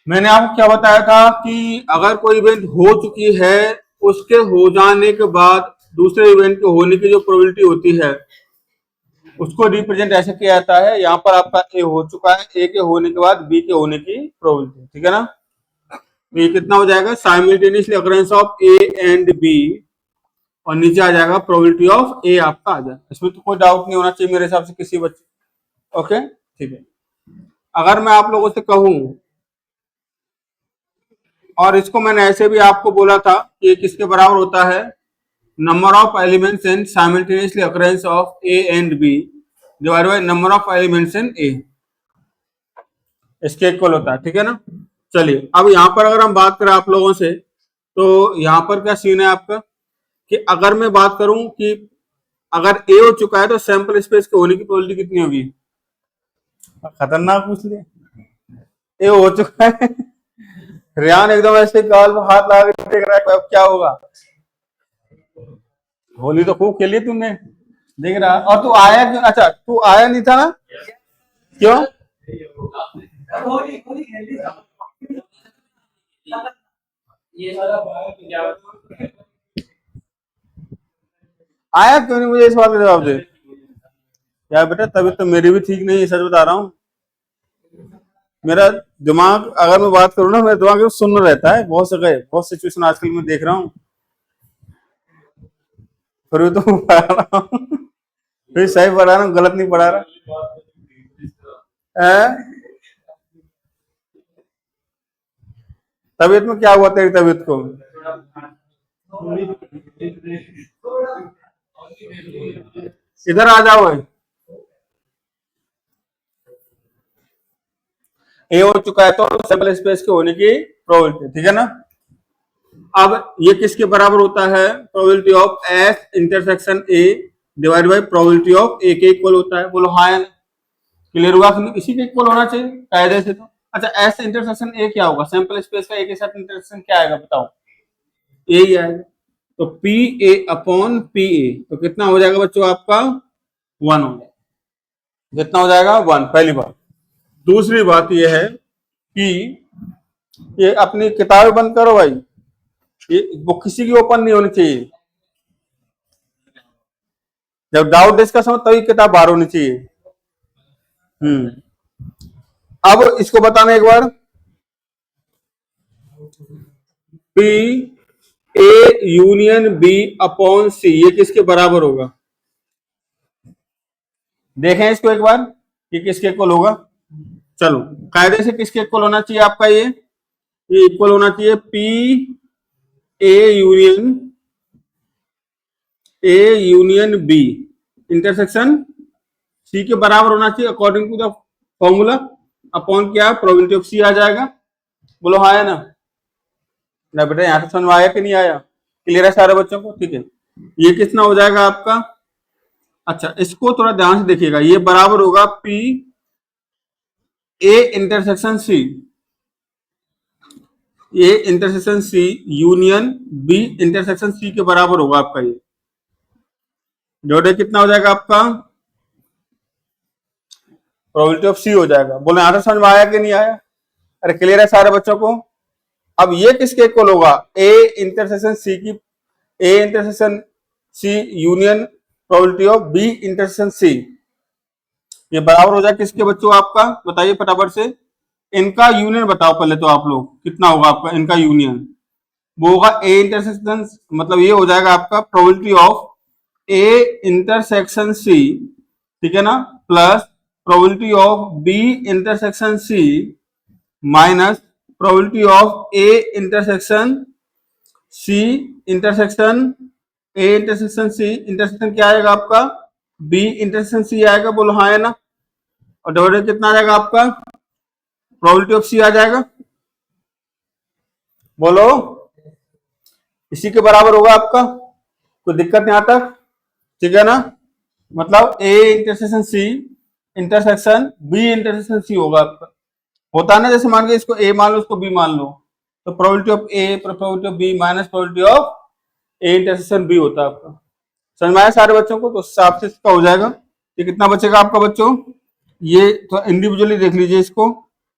मैंने आपको क्या बताया था कि अगर कोई इवेंट हो चुकी है, उसके हो जाने के बाद दूसरे इवेंट के होने की जो प्रोबेबिलिटी होती है उसको रिप्रेजेंट ऐसे किया जाता है। यहाँ पर आपका ए हो चुका है, ए के होने के बाद बी के होने की प्रोबेबिलिटी, ठीक है ना। तो ये कितना हो जाएगा, simultaneously occurrence of A and B, और नीचे आ जाएगा प्रोबेबिलिटी ऑफ ए आपका आ जाएगा। इसमें तो कोई डाउट नहीं होना चाहिए मेरे हिसाब से किसी बच्चे। ओके, ठीक है। अगर मैं आप लोगों से कहूं, और इसको मैंने ऐसे भी आपको बोला था कि ये किसके बराबर होता है, number of elements in simultaneously occurrence of A and B divide by number of elements in A, इसके इक्वल होता है, ठीक है ना। चलिए, अब यहाँ पर अगर हम बात करें आप लोगों से, तो यहाँ पर क्या सीन है आपका कि अगर मैं बात करूं कि अगर ए हो चुका है तो सैंपल स्पेस के होने की प्रोबेबिलिटी कितनी होगी। खतरनाक पूछ लिया, ए हो चुका है। रियान एकदम ऐसे गाल में हाथ लगा के देख रहा है, अब क्या होगा। होली तो खूब खेली तुमने, देख रहा। और तू आया क्यों, अच्छा तू आया नहीं था ना, क्यों। आया क्यों नहीं, मुझे इस बात का जवाब दे। यार बेटा तबीयत तो मेरी भी ठीक नहीं है, सच बता रहा हूँ। मेरा दिमाग, अगर मैं बात करूँ ना, मेरा दिमाग सुन्न रहता है बहुत जगह, बहुत सिचुएशन आजकल मैं देख रहा हूँ। फिर भी तो पढ़ा रहा हूँ, फिर सही पढ़ा रहा हूँ, गलत नहीं पढ़ा रहा है। तबीयत में क्या हुआ तेरी तबीयत को। इधर आ जाओ। ए हो चुका है तो सैंपल स्पेस के होने की प्रोबेबिलिटी, ठीक है ना। अब ये किसके बराबर होता है, probability of S intersection A divide by probability of A के इक्वल होता है। बोलो हाँ, क्लियर हुआ कि इसी के इक्वल होना चाहिए कायदे से तो। अच्छा, एस इंटरसेक्शन ए क्या होगा, सैंपल स्पेस का ए के साथ इंटरसेक्शन क्या आएगा बताओ, ए ही आएगा। तो P A upon P A, तो कितना हो जाएगा बच्चों आपका, 1 हो जाएगा। कितना हो जाएगा, 1, पहली बात। दूसरी बात यह है कि ये अपनी किताबें बंद करो भाई, ये वो किसी की ओपन नहीं होनी चाहिए। जब डाउट डिस्कस हो तभी किताब बाहर होनी चाहिए। अब इसको बताना एक बार, P A union B upon C, ये किसके बराबर होगा। देखें इसको एक बार, ये किसके इक्वल होगा। चलो, कायदे से किसके इक्वल होना चाहिए आपका, ये इक्वल होना चाहिए P A union B intersection C के बराबर होना चाहिए according to the formula. Upon क्या, प्रोबेबिलिटी ऑफ सी आ जाएगा। बोलो हाँ है ना बेटा, यहां से समझ में आया कि नहीं आया, क्लियर है सारे बच्चों को, ठीक है। ये कितना हो जाएगा आपका, अच्छा इसको थोड़ा ध्यान से देखिएगा, ये बराबर होगा P A intersection C, A intersection C union B intersection C के बराबर होगा आपका। ये जोड़े कितना हो जाएगा आपका, प्रोबेबिलिटी ऑफ सी हो जाएगा। बोले यहां से समझ में आया कि नहीं आया, अरे क्लियर है सारे बच्चों को। अब ये किसके इक्वल होगा, ए इंटरसेक्शन सी की, A intersection C union probability of B intersection C, ये बराबर हो जाए किसके बच्चों आपका, बताइए फटाफट से। इनका यूनियन बताओ पहले तो आप लोग, कितना होगा आपका इनका यूनियन, वो होगा ए इंटरसेक्शन, मतलब ये हो जाएगा आपका probability of A intersection C, ठीक है ना, plus probability of B intersection C minus probability of A intersection C intersection A intersection C, intersection क्या आएगा आपका, बी इंटरसेक्शन सी आएगा। बोलो हाँ है ना, और डिवाइडेड कितना आ जाएगा आपका, प्रोबेबिलिटी ऑफ सी आ जाएगा। बोलो, इसी के बराबर होगा आपका, कोई दिक्कत नहीं आता, ठीक है ना। मतलब A intersection C intersection B intersection C होगा आपका, होता है ना, जैसे मान के इसको ए मान लो, इसको बी मान लो, तो probability of A probability of B minus probability of A intersection B होता है आपका। समझ में आया सारे बच्चों को, तो उस हिसाब से इसका हो जाएगा। ये कितना बचेगा आपका बच्चों, ये तो इंडिविजुअली देख लीजिए इसको,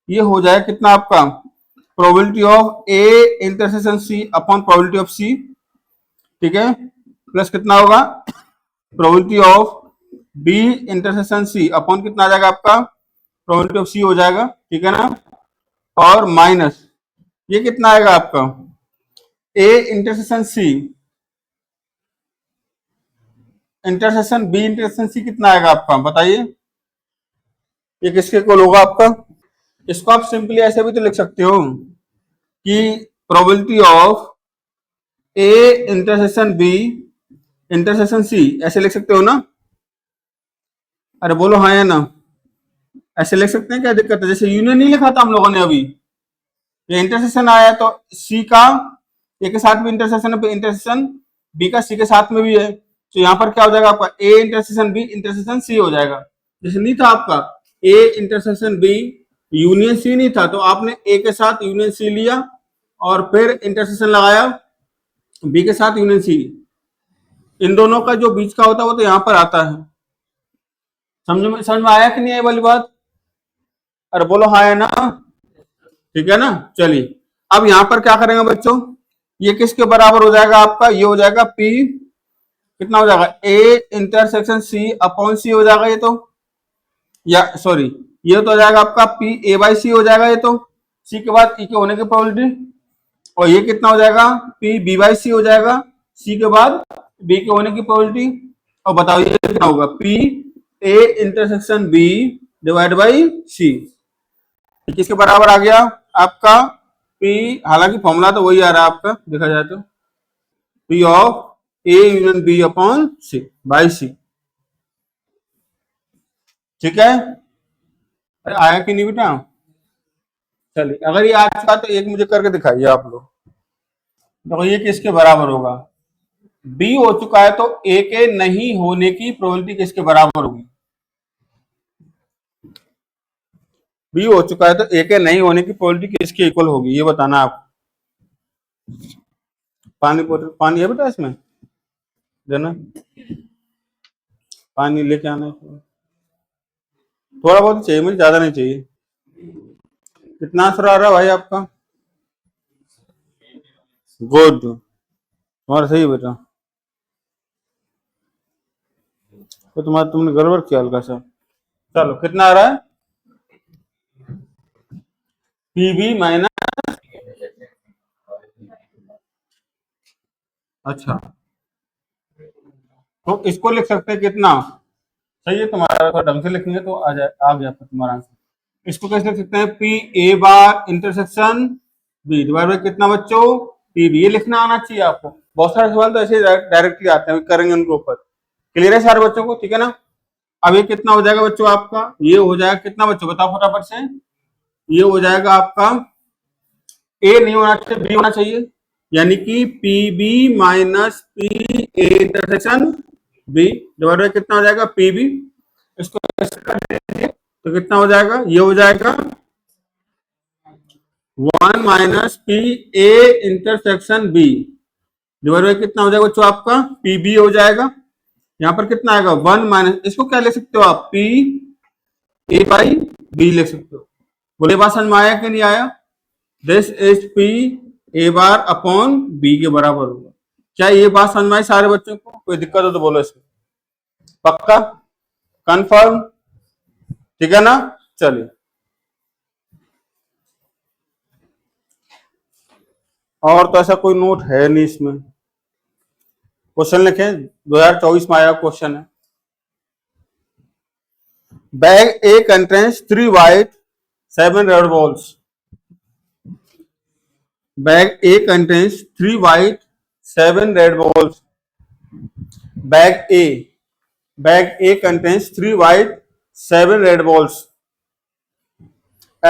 ये हो जाएगा कितना आपका, probability of A intersection C upon probability of C, ठीक है, प्लस कितना होगा probability of B intersection C upon कितना आ जाएगा आपका प्रोबेबिलिटी ऑफ सी हो जाएगा, ठीक है ना, और माइनस ये कितना आएगा आपका A intersection C intersection B intersection C कितना आएगा आपका बताइए, ये किसके इक्वल होगा आपका। इसको आप सिंपली ऐसे भी तो लिख सकते हो कि probability of A intersection B intersection C, ऐसे लिख सकते हो ना, अरे बोलो हाँ या ना, ऐसे लिख सकते हैं, क्या दिक्कत है, जैसे यूनियन नहीं लिखा था हम लोगों ने अभी, ये इंटरसेक्शन आया तो सी का ए के साथ भी इंटरसेक्शन है, इंटरसेक्शन बी का सी के साथ में भी है, तो यहाँ पर क्या हो जाएगा आपका A intersection B intersection C हो जाएगा। जैसे नहीं था आपका A intersection B union C नहीं था, तो आपने ए के साथ यूनियन सी लिया और फिर इंटरसेक्शन लगाया बी के साथ यूनियन सी, इन दोनों का जो बीच का होता है वो तो यहाँ पर आता है। समझ में आया कि नहीं, ये वाली बात, अरे बोलो हाँ है ना, ठीक है ना। चलिए अब यहाँ पर क्या करेंगे बच्चों, ये किसके बराबर हो जाएगा आपका, ये हो जाएगा P कितना हो जाएगा ए इंटरसेक्शन सी अपॉन सी हो जाएगा ये तो, या सॉरी ये तो हो जाएगा आपका P A बाई सी हो जाएगा ये तो, सी के बाद ई के होने की प्रोबेबिलिटी, और ये कितना हो जाएगा P B बाई सी हो जाएगा, सी के बाद B के होने की प्रोबेबिलिटी, और बताओ ये कितना होगा P A intersection B divide by C, किसके बराबर आ गया आपका P, हालांकि फॉर्मूला तो वही आ रहा है आपका देखा जाए तो, P of A union B upon C by C, ठीक है। अरे आया कि नहीं बेटा, चलिए अगर ये आ चुका तो एक मुझे करके दिखाइए आप लोग, तो ये किसके बराबर होगा, B हो चुका है तो A के नहीं होने की प्रोबेबिलिटी किसके बराबर होगी, B हो चुका है तो A के नहीं होने की प्रोबेबिलिटी किसके इक्वल होगी, ये बताना आप। पानी है बेटा इसमें देना, पानी लेके आना, थोड़ा बहुत चाहिए मुझे, ज्यादा नहीं चाहिए। कितना आंसर आ रहा है भाई आपका, गुड, तुम्हारा सही बेटा, तो तुम्हारा तुमने गड़बड़ किया हल्का सा। चलो कितना आ रहा है पीबी माइनस, अच्छा तो इसको लिख सकते हैं कितना, सही है तुम्हारा, थोड़ा ढंग से लिखेंगे तो आ जाए, आ गया तुम्हारा आंसर। इसको कैसे लिख सकते हैं P A bar intersection B divide by कितना बच्चों पी बी, ये लिखना आना चाहिए आपको, बहुत सारे सवाल तो ऐसे डायरेक्टली आते हैं, करेंगे उनके ऊपर, क्लियर है सारे बच्चों को, ठीक है ना। अब ये कितना हो जाएगा बच्चों आपका, ये हो जाएगा कितना बच्चों बताओ फटाफट से, ये हो जाएगा आपका ए नहीं होना चाहिए बी होना चाहिए, यानी कि P B minus P A intersection B divide by कितना हो जाएगा पी बी, इसको तो कितना हो जाएगा, ये हो जाएगा 1 minus P A intersection B divide by कितना हो जाएगा बच्चों आपका पी बी हो जाएगा, यहाँ पर कितना आएगा 1 माइनस, इसको क्या लिख सकते हो आप पी ए बाई बी लिख सकते हो। बोले बात समझ में आया कि नहीं आया, this is P A bar upon B के बराबर होगा। क्या ये बात समझ में आई सारे बच्चों को, कोई दिक्कत हो तो बोलो इसमें, पक्का कंफर्म, ठीक है ना। चलिए और तो ऐसा कोई नोट है नहीं इसमें, क्वेश्चन लिखें 2024 में आया क्वेश्चन है, bag A contains 3 white 7 red balls, bag A contains 3 white 7 red balls, bag A contains 3 white 7 red balls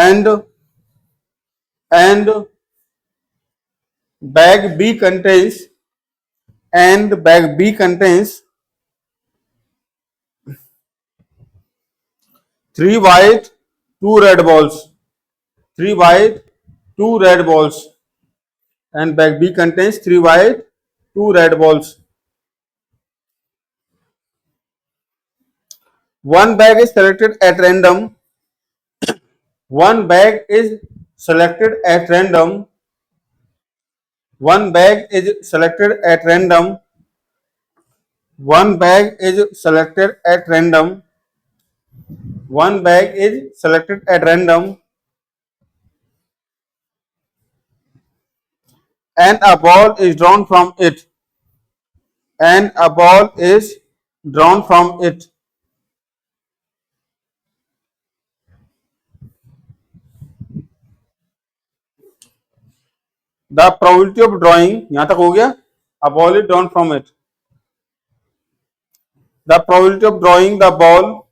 and bag B contains 3 white 2 red balls, 3 white 2 red balls and bag B contains 3 white 2 red balls. One bag is selected at random. One bag is selected at random. One bag is selected at random. One bag is selected at random. One bag is selected at random, and a ball is drawn from it. And a ball is drawn from it. The probability of drawing, यहां तक हो गया. A ball is drawn from it. The probability of drawing the ball,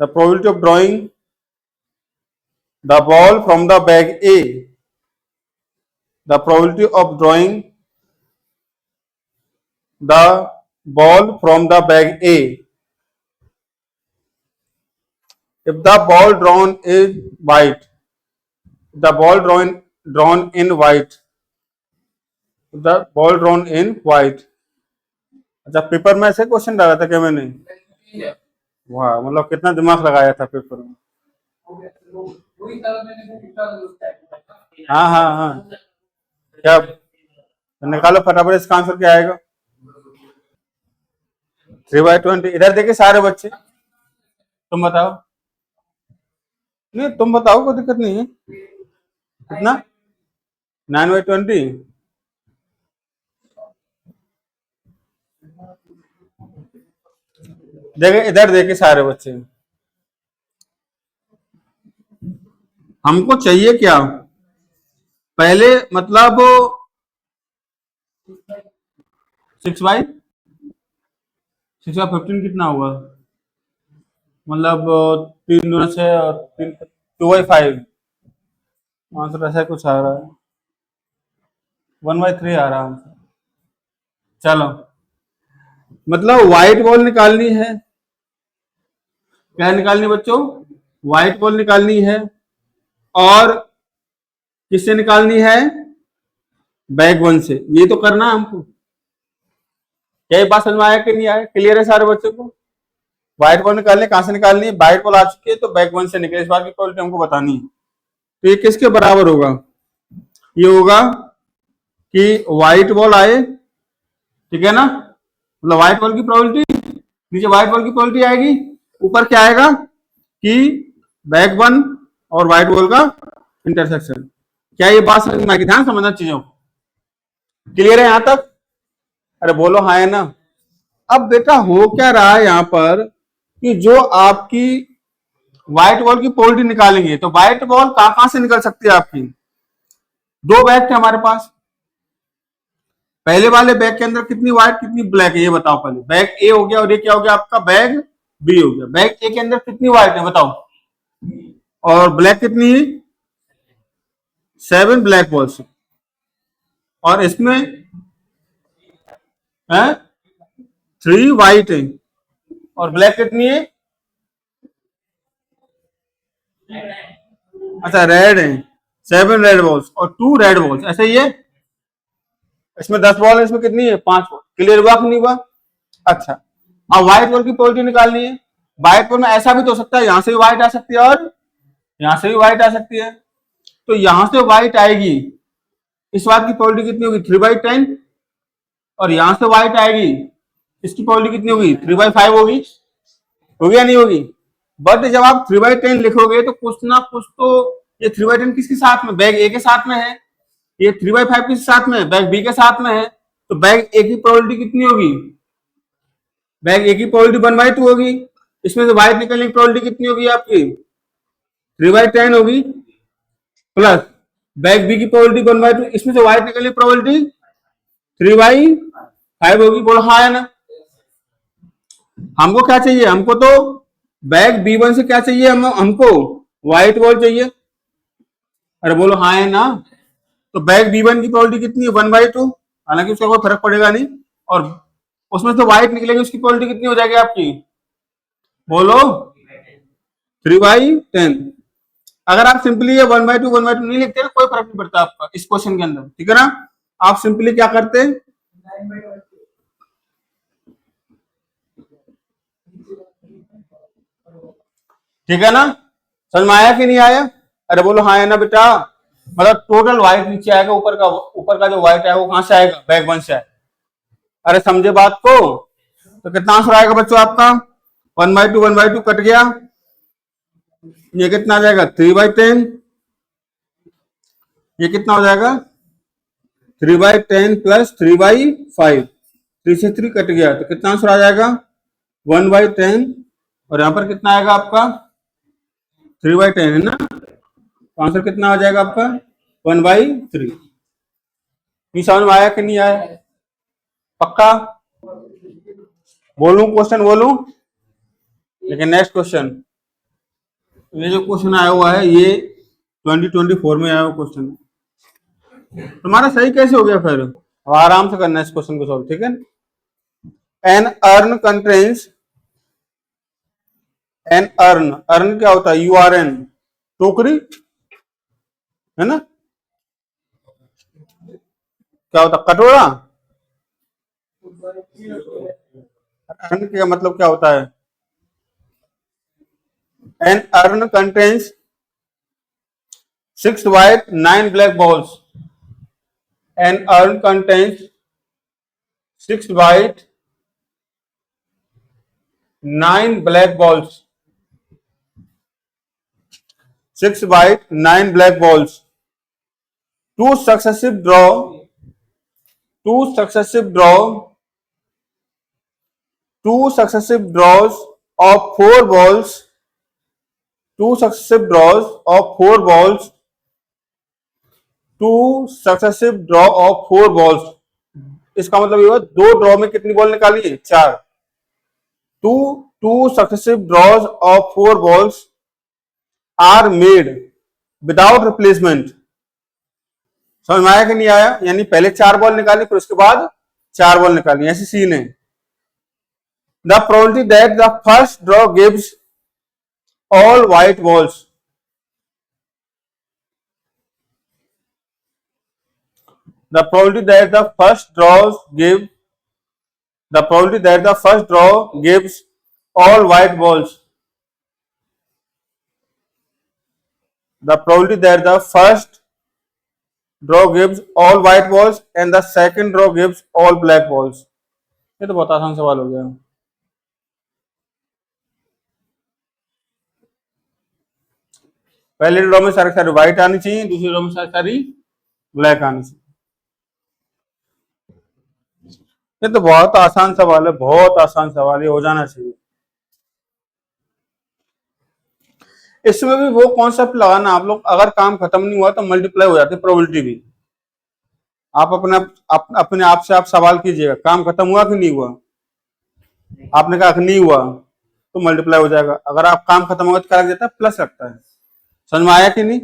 the probability of drawing the ball from the bag A, the probability of drawing the ball from the bag A. If the ball drawn is white, the ball drawn in white, the ball drawn in white. अच्छा, paper में ऐसे question डाला था क्या मैंने? वाह, मतलब कितना दिमाग लगाया था पेपर में. हाँ हाँ हाँ, क्या निकालो फटाफट, इसका आंसर क्या आएगा? 3/20. इधर देखिए सारे बच्चे, तुम बताओ. नहीं, तुम बताओ, कोई दिक्कत नहीं है. कितना? 9/20. देखे, इधर देखे सारे बच्चे. हमको चाहिए क्या? पहले मतलब 6/15 कितना हुआ? मतलब 3 दूना 6 और 2/5 आंसर ऐसा कुछ आ रहा है. 1/3 आ रहा है आंसर. चलो, मतलब व्हाइट बॉल निकालनी है. क्या निकालनी बच्चों? व्हाइट बॉल निकालनी है. और किससे निकालनी है? बैग 1 से. ये तो करना है हमको. क्या ये बात समझ में आया कि नहीं आया? क्लियर है सारे बच्चों को? व्हाइट बॉल निकालनी, कहां से निकालनी है? व्हाइट बॉल आ चुकी है तो बैग 1 से निकले. इस बात की क्वालिटी हमको बतानी है. तो ये किसके बराबर होगा? ये होगा कि व्हाइट बॉल आए, ठीक है ना, मतलब व्हाइट बॉल की प्रोबेबिलिटी, नीचे व्हाइट बॉल की प्रोबेबिलिटी आएगी, ऊपर क्या आएगा कि बैग 1 और व्हाइट बॉल का इंटरसेक्शन. क्या ये बात समझ में आएगी? ध्यान समझना चीजों. क्लियर है यहां तक? अरे बोलो हाँ है ना. अब बेटा हो क्या रहा है यहां पर कि जो आपकी व्हाइट बॉल की प्रोबेबिलिटी निकालेंगे, तो व्हाइट बॉल कहां से निकल सकती है आपकी? 2 बैग थे हमारे पास. पहले वाले बैग के अंदर कितनी व्हाइट कितनी ब्लैक है ये बताओ. पहले बैग ए हो गया और ये क्या हो गया आपका? बैग बी हो गया. बैग ए के अंदर कितनी व्हाइट है बताओ? और ब्लैक कितनी है? 7 ब्लैक बॉल्स. और इसमें है 3 व्हाइट है. और ब्लैक कितनी है? अच्छा, रेड है. 7 रेड बॉल्स और 2 रेड बॉल्स. ऐसा ही है. इसमें 10 बॉल है, इसमें कितनी है? 5 बॉल. क्लियर हुआ कि नहीं हुआ? अच्छा, अब व्हाइट बॉल की प्रोबेबिलिटी निकालनी है. व्हाइट बॉल में ऐसा भी तो हो सकता है, यहां से भी व्हाइट आ सकती है और यहां से भी व्हाइट आ सकती है. तो यहां से व्हाइट आएगी, इस बात की प्रोबेबिलिटी कितनी होगी? 3/10. और यहां से व्हाइट आएगी, इसकी प्रोबेबिलिटी कितनी होगी? 3/5 होगी. होगी या नहीं होगी? बट जब आप 3/10 लिखोगे तो कुछ ना कुछ तो, ये 3/10 किसके साथ में? बैग ए के साथ में है. ये 3/5 किसके साथ में है? बैग बी के साथ में है. तो बैग ए की प्रोबेबिलिटी कितनी होगी? बैग ए की प्रोबेबिलिटी 1/2 होगी. इसमें से व्हाइट निकलने की प्रोबेबिलिटी कितनी होगी आपकी? 3/10 होगी. प्लस बैग बी की प्रोबेबिलिटी 1/2, इसमें से व्हाइट निकलने की प्रोबेबिलिटी 3/5 होगी. बोलो हाँ है ना. हमको क्या चाहिए? हमको तो बैग B1 से क्या चाहिए? हमको व्हाइट बॉल चाहिए. अरे बोलो हाँ है ना. तो बैग B1 की प्रोबेबिलिटी कितनी है? 1/2. हालांकि उसका कोई फर्क पड़ेगा नहीं. और उसमें से व्हाइट निकलेगी, उसकी प्रोबेबिलिटी कितनी हो जाएगी आपकी? बोलो 3/10. अगर आप सिंपली ये 1/2 नहीं लिखते ना, कोई फर्क नहीं पड़ता आपका इस क्वेश्चन के अंदर, ठीक है ना. आप सिंपली क्या करते हैं? ठीक है ना. समझ में आया कि नहीं आया? अरे बोलो हाँ है ना बेटा, मतलब टोटल व्हाइट नीचे आएगा, ऊपर का जो व्हाइट है वो कहां से आएगा, बैक वन से आएगा। अरे समझे बात को? तो कितना आंसर आएगा बच्चों आपका? 1/2 1/2 कट गया, ये कितना आ जाएगा 3/10, ये कितना हो जाएगा 3/10 प्लस 3/5, 3 से 3 कट गया, तो कितना आंसर आ जाएगा 1/10, और यहाँ पर कितना आएगा आपका 3/10 है ना, तो आंसर कितना आ जाएगा आपका 1/3। समझ में आया कि नहीं आया? पक्का? बोलूं क्वेश्चन बोलूं? लेकिन नेक्स्ट क्वेश्चन, ये जो क्वेश्चन आया हुआ है ये 2024 में आया हुआ क्वेश्चन, तुम्हारा सही कैसे हो गया फिर? अब आराम से करना है इस क्वेश्चन को सॉल्व, ठीक है। An urn contains, an urn, urn क्या होता है, URN, टोकरी है ना, क्या होता कटोरा, अर्न का मतलब क्या होता है, an urn contains 6 white 9 black balls, an urn contains 6 white 9 black balls, 6 white 9 black balls, two successive draw, two successive draws of 4 balls, two successive draws of 4 balls, two successive draw of 4 balls, इसका मतलब ये हुआ 2 draw में कितनी ball निकाली, 4। two successive draws of 4 balls are made without replacement। समझ में आया कि नहीं आया? यानी पहले 4 बॉल निकाली फिर उसके बाद 4 बॉल निकाली, ऐसी सीन है। The probability that the first draw gives all white balls, the probability that the first draw gives all white balls, the probability that the first draw gives all white balls and the second draw gives all black balls। ये तो बहुत आसान सवाल हो गया। पहले draw में सारी सारी व्हाइट आनी चाहिए, दूसरी ड्रॉ में सारी सारी ब्लैक आनी चाहिए। ये तो बहुत आसान सवाल है, बहुत आसान सवाल है, हो जाना चाहिए। इसमें भी वो कॉन्सेप्ट लगाना आप लोग, अगर काम खत्म नहीं हुआ तो मल्टीप्लाई हो जाती है प्रोबेबिलिटी भी। आप अपने आप से आप सवाल कीजिएगा, काम खत्म हुआ कि नहीं हुआ, आपने कहा नहीं हुआ तो मल्टीप्लाई हो जाएगा, अगर आप काम खत्म हुआ तो क्या लग जाता है, प्लस लगता है। समझ में आया कि नहीं?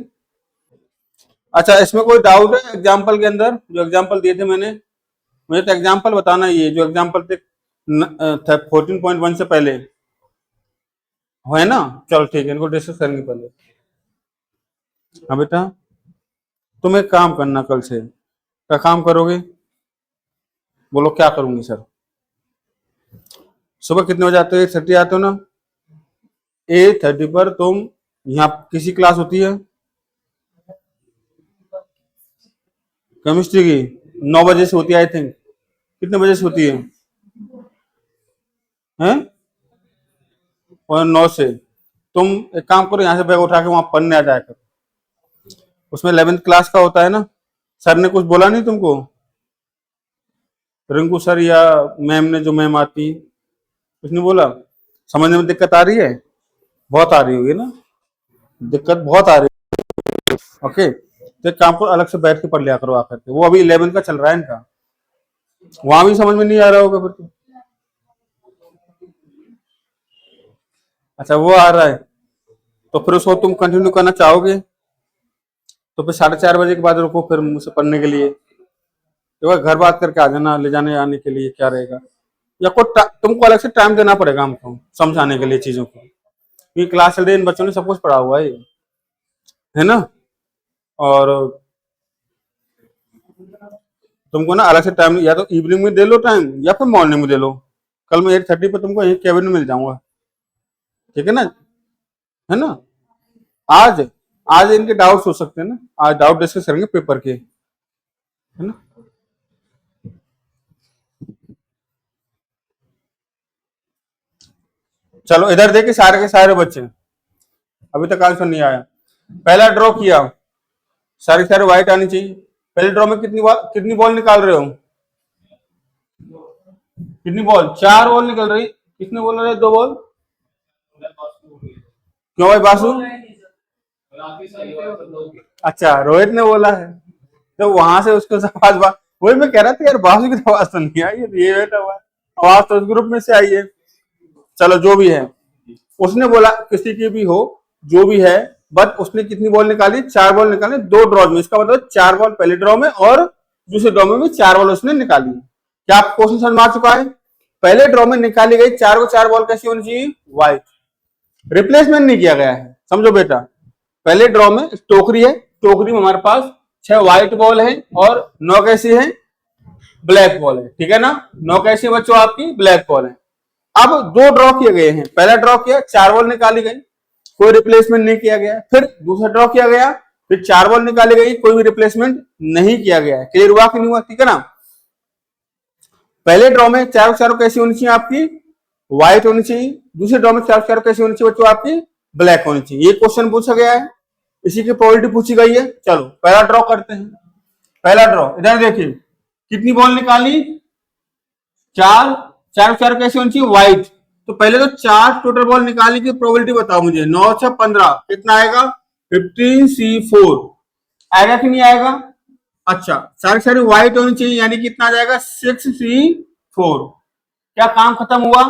अच्छा, इसमें कोई डाउट है एग्जाम्पल के अंदर, जो एग्जाम्पल दिए थे मैंने, मुझे तो एग्जाम्पल बताना, ये जो एग्जाम्पल थे 14.1 से पहले है ना, चलो ठीक है, इनको डिस्कस करेंगे पहले। हाँ बेटा, तुम एक काम करना, कल से क्या काम करोगे, बोलो क्या करूंगी सर? सुबह कितने बजे आते हो, 8:30 आते हो ना, 8:30 पर तुम यहाँ किसी क्लास होती है केमिस्ट्री की, 9 बजे से होती है आई थिंक, कितने बजे से होती है हैं? और 9 से तुम एक काम करो, यहाँ से बैग उठा के वहां पढ़ने आ जाया करो, उसमें 11th क्लास का होता है ना। सर ने कुछ बोला नहीं तुमको, रिंकू सर या मैम ने, जो मैम आती, कुछ नहीं बोला? समझने में दिक्कत आ रही है? बहुत आ रही होगी ना, दिक्कत बहुत आ रही है। ओके, तो एक काम करो, अलग से बैठ के पढ़ लिया करो आकर के, वो अभी 11 का चल रहा है इनका, वहां भी समझ में नहीं आ रहा होगा फिर तो। अच्छा, वो आ रहा है तो फिर उसको तुम कंटिन्यू करना चाहोगे तो फिर 4:30 बजे के बाद रुको फिर मुझसे पढ़ने के लिए, तो घर बात करके आ जाना, ले जाने आने के लिए क्या रहेगा, या तुमको अलग से टाइम देना पड़ेगा हमको समझाने के लिए चीजों को, क्योंकि क्लास चल रही है, इन बच्चों ने सब कुछ पढ़ा हुआ है ना। और तुमको ना अलग से टाइम, या तो इवनिंग में दे लो टाइम या फिर मॉर्निंग में दे लो। कल मैं 8:30 पर तुमको केबिन में मिल जाऊंगा, ठीक है ना, है ना। आज आज इनके डाउट्स हो सकते हैं ना, आज डाउट डिस्कस करेंगे पेपर के, है ना। चलो इधर देखिए सारे के सारे बच्चे, अभी तक आंसर नहीं आया। पहला ड्रॉ किया, सारे सारे व्हाइट आनी चाहिए। पहले ड्रॉ में कितनी बॉल निकाल रहे हो? कितनी बॉल? 4 बॉल निकल रही। किसने बोला रहे 2 बॉल? क्यों भाई बासु? अच्छा रोहित ने बोला है, तो वहां से उसको आवाज वही मैं कह रहा था यार, बासु की आवाज तो नहीं आई, ये बेटा आवाज तो उस ग्रुप में से आई है। चलो जो भी है, उसने बोला किसी की भी हो, जो भी है, बट उसने कितनी बॉल निकाली? 4 बॉल निकाली 2 ड्रॉ में। इसका मतलब 4 बॉल पहले ड्रॉ में और दूसरे ड्रॉ में भी 4 बॉल उसने निकाली। क्या आपको क्वेश्चन समझ में आ चुका है? पहले ड्रॉ में निकाली गई 4 को 4 बॉल कैसी होनी चाहिए? व्हाइट। रिप्लेसमेंट नहीं किया गया है, समझो बेटा। पहले ड्रॉ में टोकरी है, टोकरी में हमारे पास 6 व्हाइट बॉल है और 9 कैसी है? ब्लैक बॉल है, ठीक है ना। 9 कैसी है बच्चों? आपकी ब्लैक बॉल है। अब 2 ड्रॉ किए गए हैं, पहला ड्रॉ किया 4 बॉल निकाली गई, कोई रिप्लेसमेंट नहीं किया गया। फिर दूसरा ड्रॉ किया गया, फिर 4 बॉल निकाली गई, कोई भी रिप्लेसमेंट नहीं किया गया। क्लियर हुआ कि नहीं हुआ? ठीक है ना। पहले ड्रॉ में 4 4 कैसी होनी चाहिए? आपकी व्हाइट होनी चाहिए। दूसरे ड्रॉ में 4 4 कैसी होनी चाहिए बच्चों? आपकी ब्लैक होनी चाहिए। ये क्वेश्चन पूछा गया है, इसी की प्रोबेबिलिटी पूछी गई है। चलो पहला ड्रॉ करते हैं। पहला ड्रॉ इधर देखिए, कितनी बॉल निकाली? 4 4 4 कैसी होनी चाहिए? व्हाइट। तो पहले तो 4 टोटल बॉल निकालने की प्रोबेबिलिटी बताओ मुझे। 9 6 15 कितना आएगा? 15C4 आएगा कि नहीं आएगा? अच्छा, सारी सारी व्हाइट होनी चाहिए, यानी कितना आ जाएगा? 6C4। क्या काम खत्म हुआ?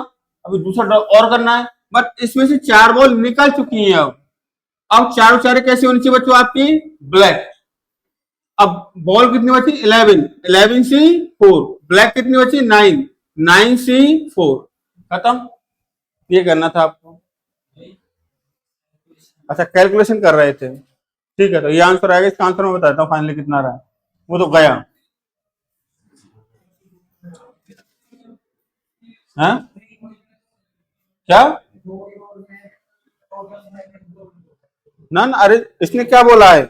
अभी दूसरा ड्रॉ और करना है, बट इसमें से 4 बॉल निकल चुकी है। अब चारों चारे कैसी होनी चाहिए बच्चों? आपकी ब्लैक। अब बॉल कितनी बची? 11 11C4। ब्लैक कितनी बची? 9 9C4। खत्म। ये करना था आपको। अच्छा कैलकुलेशन कर रहे थे, ठीक है। तो ये आंसर आएगा, इसका आंसर मैं बताता हूँ फाइनली कितना रहा। वो तो गया है क्या ना। अरे इसने क्या बोला है?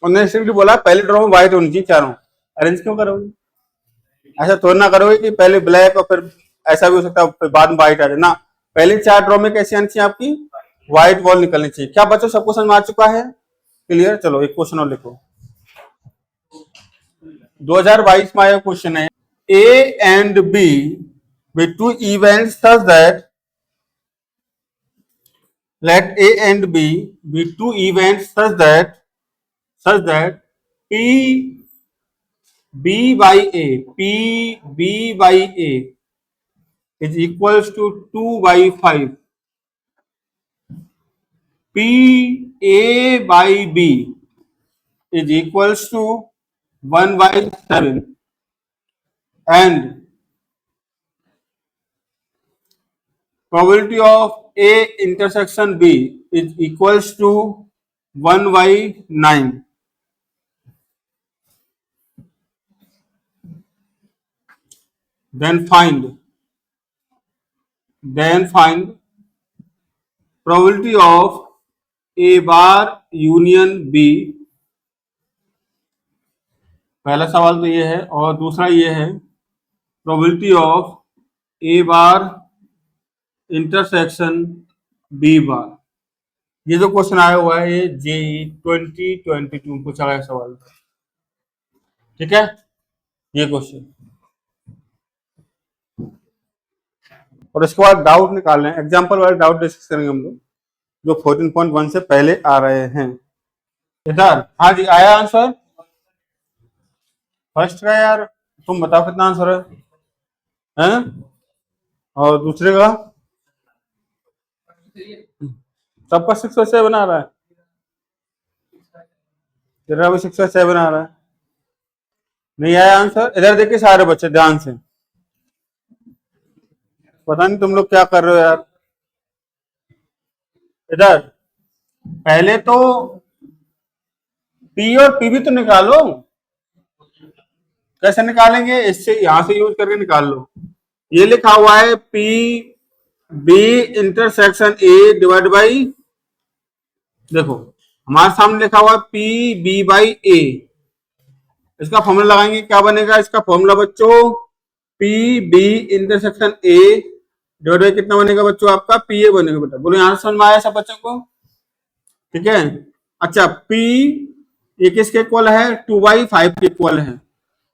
उन्होंने सिर्फ बोला पहले ड्रॉ में व्हाइट होनी चाहिए चारों। अरेंज क्यों करोगे? ऐसा थोड़ा ना करोगे कि पहले ब्लैक और फिर ऐसा भी हो सकता है फिर बाद में व्हाइट आ जाए ना। पहले 4 ड्रॉ में कैसी आनी चाहिए? आपकी व्हाइट बॉल निकलनी चाहिए। क्या बच्चों सबको समझ में आ चुका है? क्लियर। चलो एक क्वेश्चन और लिखो। 2022 में आया क्वेश्चन है, A and B with 2 events such that let A and B be 2 events such that P B by A is equals to 2 by 5, P A by B is equals to 1 by 7, and probability of A intersection B is equals to 1 by 9. Then find probability of A bar union B। पहला सवाल तो ये है, और दूसरा ये है probability of A bar intersection B bar. ये जो क्वेश्चन आया हुआ है ये जेई 2022 पूछा गया सवाल, ठीक है। ये क्वेश्चन और इसके बाद डाउट निकालने हैं, एग्जाम्पल वाले डाउट डिस्कस करेंगे हम लोग जो 14.1 से पहले आ रहे हैं। इधर हाँ जी आया आंसर फर्स्ट का। यार तुम बताओ कितना आंसर है? और दूसरे का सबका 607 आ रहा है, तेरा भी 607 आ रहा है। नहीं आया आंसर? इधर देखिए सारे बच्चे ध्यान से, पता नहीं तुम लोग क्या कर रहे हो यार। इधर पहले तो पी और पी भी तो निकालो। कैसे निकालेंगे? इससे यहां से यूज करके निकाल लो। ये लिखा हुआ है P B intersection A divide by, देखो हमारे सामने लिखा हुआ है पी बी बाई ए, इसका फॉर्मूला लगाएंगे, क्या बनेगा इसका फॉर्मूला बच्चों, P B intersection A divide by कितना बनेगा बच्चों आपका, पी ए बनेगा बेटा। बोलो यहां से समझ में आया सब बच्चों को, ठीक है। अच्छा पी ये किसके इक्वल है, 2/5 के इक्वल है।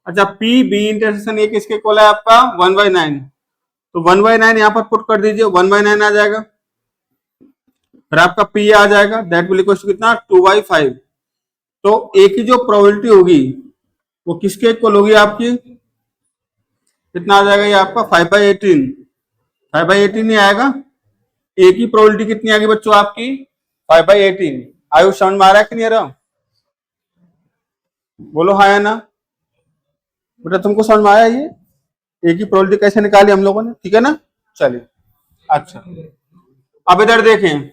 अच्छा पी बी इंटरसेक्शन ए किसके इक्वल है आपका, 1/9, तो 1/9 यहाँ पर पुट कर दीजिए, 1/9 आ जाएगा, फिर आपका पी आ जाएगा, दैट विल इक्वल टू कितना, 2/5। तो ए की जो प्रोबेबिलिटी होगी वो किसके इक्वल होगी आपकी, कितना आ जाएगा ये आपका 5/18, 5/18 ही आएगा। ए की प्रोबेबिलिटी कितनी आ गई बच्चों आपकी, 5/18। आयु समझ में आ रहा है कि नहीं आ रहा, बोलो हाँ या ना बेटा, तुमको समझ में आया ये ए की प्रोबेबिलिटी कैसे निकाली हम लोगों ने, ठीक है ना। चलिए अच्छा अब इधर देखें,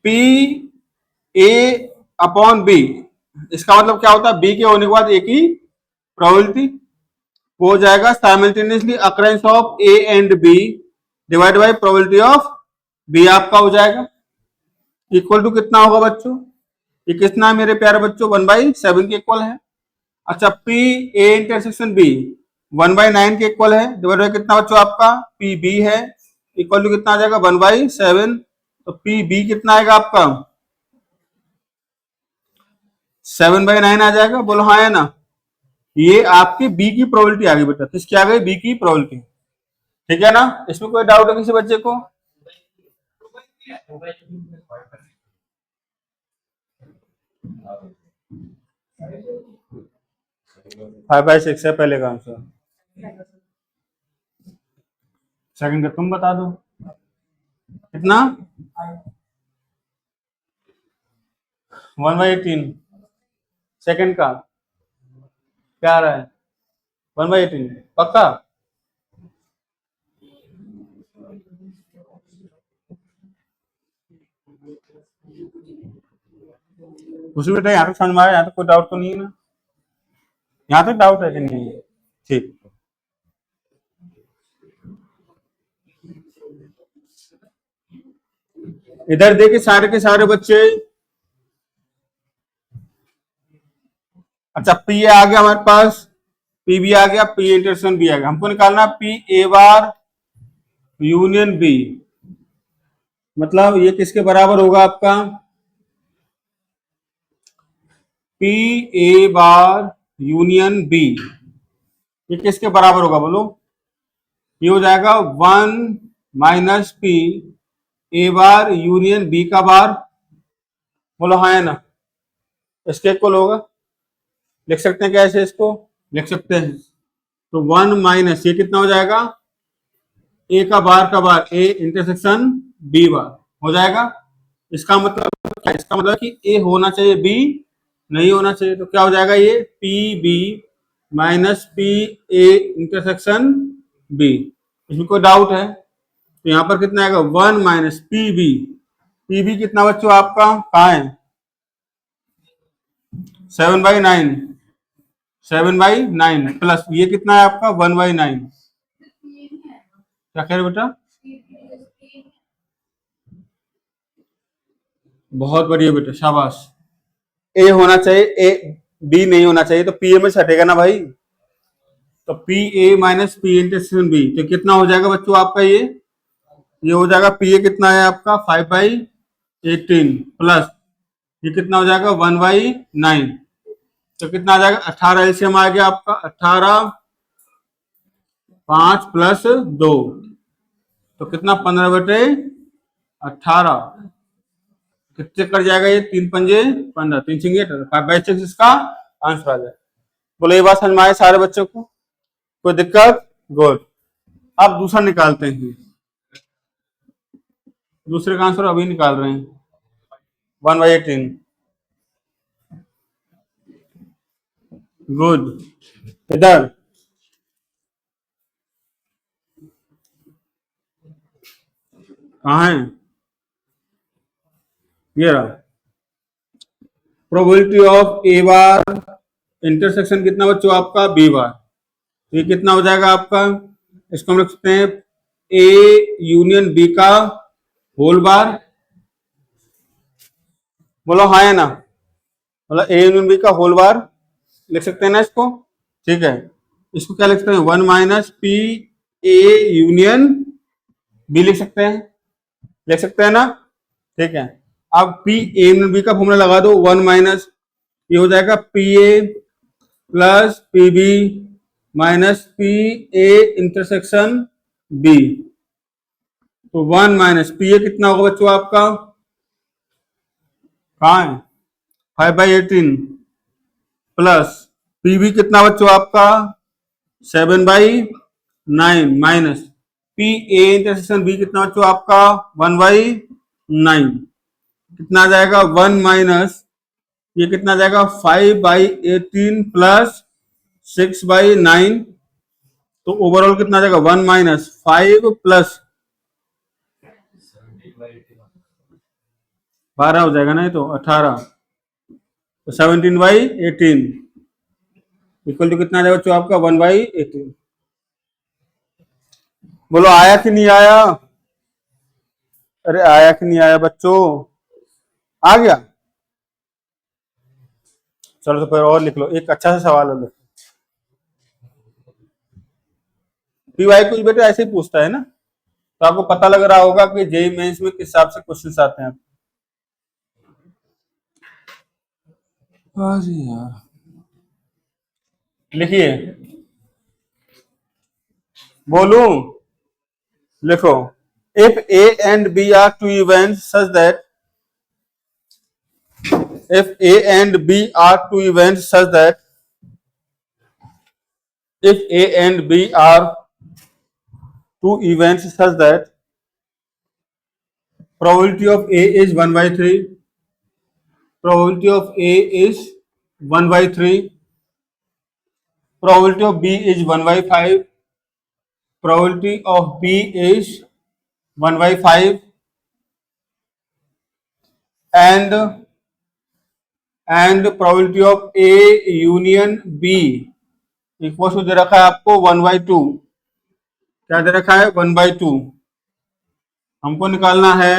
पी ए अपॉन बी, इसका मतलब क्या होता है, बी के होने के बाद ए की प्रोबेबिलिटी हो जाएगा simultaneously occurrence of A and B divide by probability of B, आपका हो जाएगा इक्वल टू कितना होगा बच्चों, ये कितना है मेरे प्यारे बच्चों, 1/7 के इक्वल है। अच्छा पी ए इंटरसेक्शन बी 1/9 के इक्वल है, डिवाइड बाय कितना बच्चों आपका, पी बी है, इक्वल टू कितना आ जाएगा 1/7, तो पी बी कितना आएगा आपका 7/9 आ जाएगा, बोलो हाँ है ना। ये आपकी बी की प्रोबेबिलिटी आ गई बेटा, किसकी आ गई, बी की प्रोबेबिलिटी, ठीक है ना। इसमें कोई डाउट है किसी बच्चे को, 5/6 है पहले का आंसर, सेकंड का तुम बता दो कितना, 1/18, सेकंड का क्या आ रहा है, 1/18 पक्का, उसी बेटा यहाँ तक समझ में आया, यहाँ तक कोई डाउट तो नहीं है ना, यहाँ तक डाउट है कि नहीं है, ठीक। इधर देखिए सारे के सारे बच्चे, अच्छा पी आ गया हमारे पास, पी बी आ गया, पी इंटरसेक्शन बी आ गया, हमको निकालना P A bar union B, मतलब ये किसके बराबर होगा आपका, P A bar union B, ये किसके बराबर होगा बोलो, ये हो जाएगा 1 - P A bar union B का बार, बोलो हाँ है ना, इसके इक्वल होगा, लिख सकते हैं कैसे, इसको लिख सकते हैं, तो 1 - ये कितना हो जाएगा, ए का बार ए इंटरसेक्शन बी बार हो जाएगा। इसका मतलब क्या, इसका मतलब कि ए होना चाहिए बी नहीं होना चाहिए, तो क्या हो जाएगा ये P B minus P A intersection B, इसमें कोई डाउट है, तो यहाँ पर कितना आएगा 1 - पी बी, पी बी कितना बच्चों आपका कहाँ है, 7/9, 7/9 प्लस ये कितना है आपका 1/9, क्या कह रहे बेटा, बहुत बढ़िया बेटा शाबाश, ए होना चाहिए, ए बी नहीं होना चाहिए, तो पी ए में हटेगा ना भाई, तो P A minus P intersection B, तो कितना हो जाएगा बच्चों आपका ये हो जाएगा पी ए कितना है आपका 5/18 प्लस ये कितना हो जाएगा 1/9, तो कितना आ जाएगा 18, एलसीएम आ गया आपका 18, 5 प्लस 2, तो कितना 15/18, कितने कर जाएगा ये 3×5 = 15, 3×6 = 5/6 इसका आंसर आ जाएगा। बोलो ये बात समझ में आए सारे बच्चों को, कोई दिक्कत, गुड। अब दूसरा निकालते हैं, दूसरे का आंसर अभी निकाल रहे हैं, 1/18, गुड। इधर कहाँ है, ये रहा, probability of A bar intersection कितना बच्चों आपका बी बार, तो ये कितना हो जाएगा आपका, इसको हम लिख सकते हैं ए यूनियन बी का होल बार, बोलो हाँ या ना, मतलब ए यूनियन बी का होल बार लिख सकते हैं ना इसको, ठीक है। इसको क्या लिख सकते हैं, 1 minus P A union B लिख सकते हैं, लिख सकते हैं ना, ठीक है। अब पी ए यूनियन बी का फॉर्मूला लगा दो, 1 माइनस ये हो जाएगा P A plus P B minus P A intersection B. तो 1 माइनस पी ए कितना होगा बच्चों आपका, कहाँ है, 5/18 प्लस पी बी कितना बच्चों आपका 7/9 minus P A intersection B कितना बच्चों आपका 1/9, कितना आ जाएगा 1 माइनस ये कितना आ जाएगा 5/18 प्लस 6/9, तो ओवरऑल कितना आ जाएगा 1 माइनस 5 प्लस 12 हो जाएगा ना, ये तो 18, तो 17/18 इक्वल टू कितना आ जाएगा बच्चों आपका 1/18। बोलो आया कि नहीं आया, अरे आया कि नहीं आया बच्चों, आ गया, चलो तो फिर और लिख लो, एक अच्छा सा सवाल है, पीवाई कुछ बेटा ऐसे ही पूछता है ना, तो आपको पता लग रहा होगा कि जेई मेंस में किस हिसाब से क्वेश्चंस आते हैं। लिखिए, बोलूं, लिखो, if A and B are two events such that, if A and B are two events such that, if A and B are two events such that probability of A is 1/3, probability of A is 1/3, probability of B is 1/5, probability of B is 1/5, and probability of A union B equal to दे रखा है आपको 1/2, क्या दे रखा है 1/2, हमको निकालना है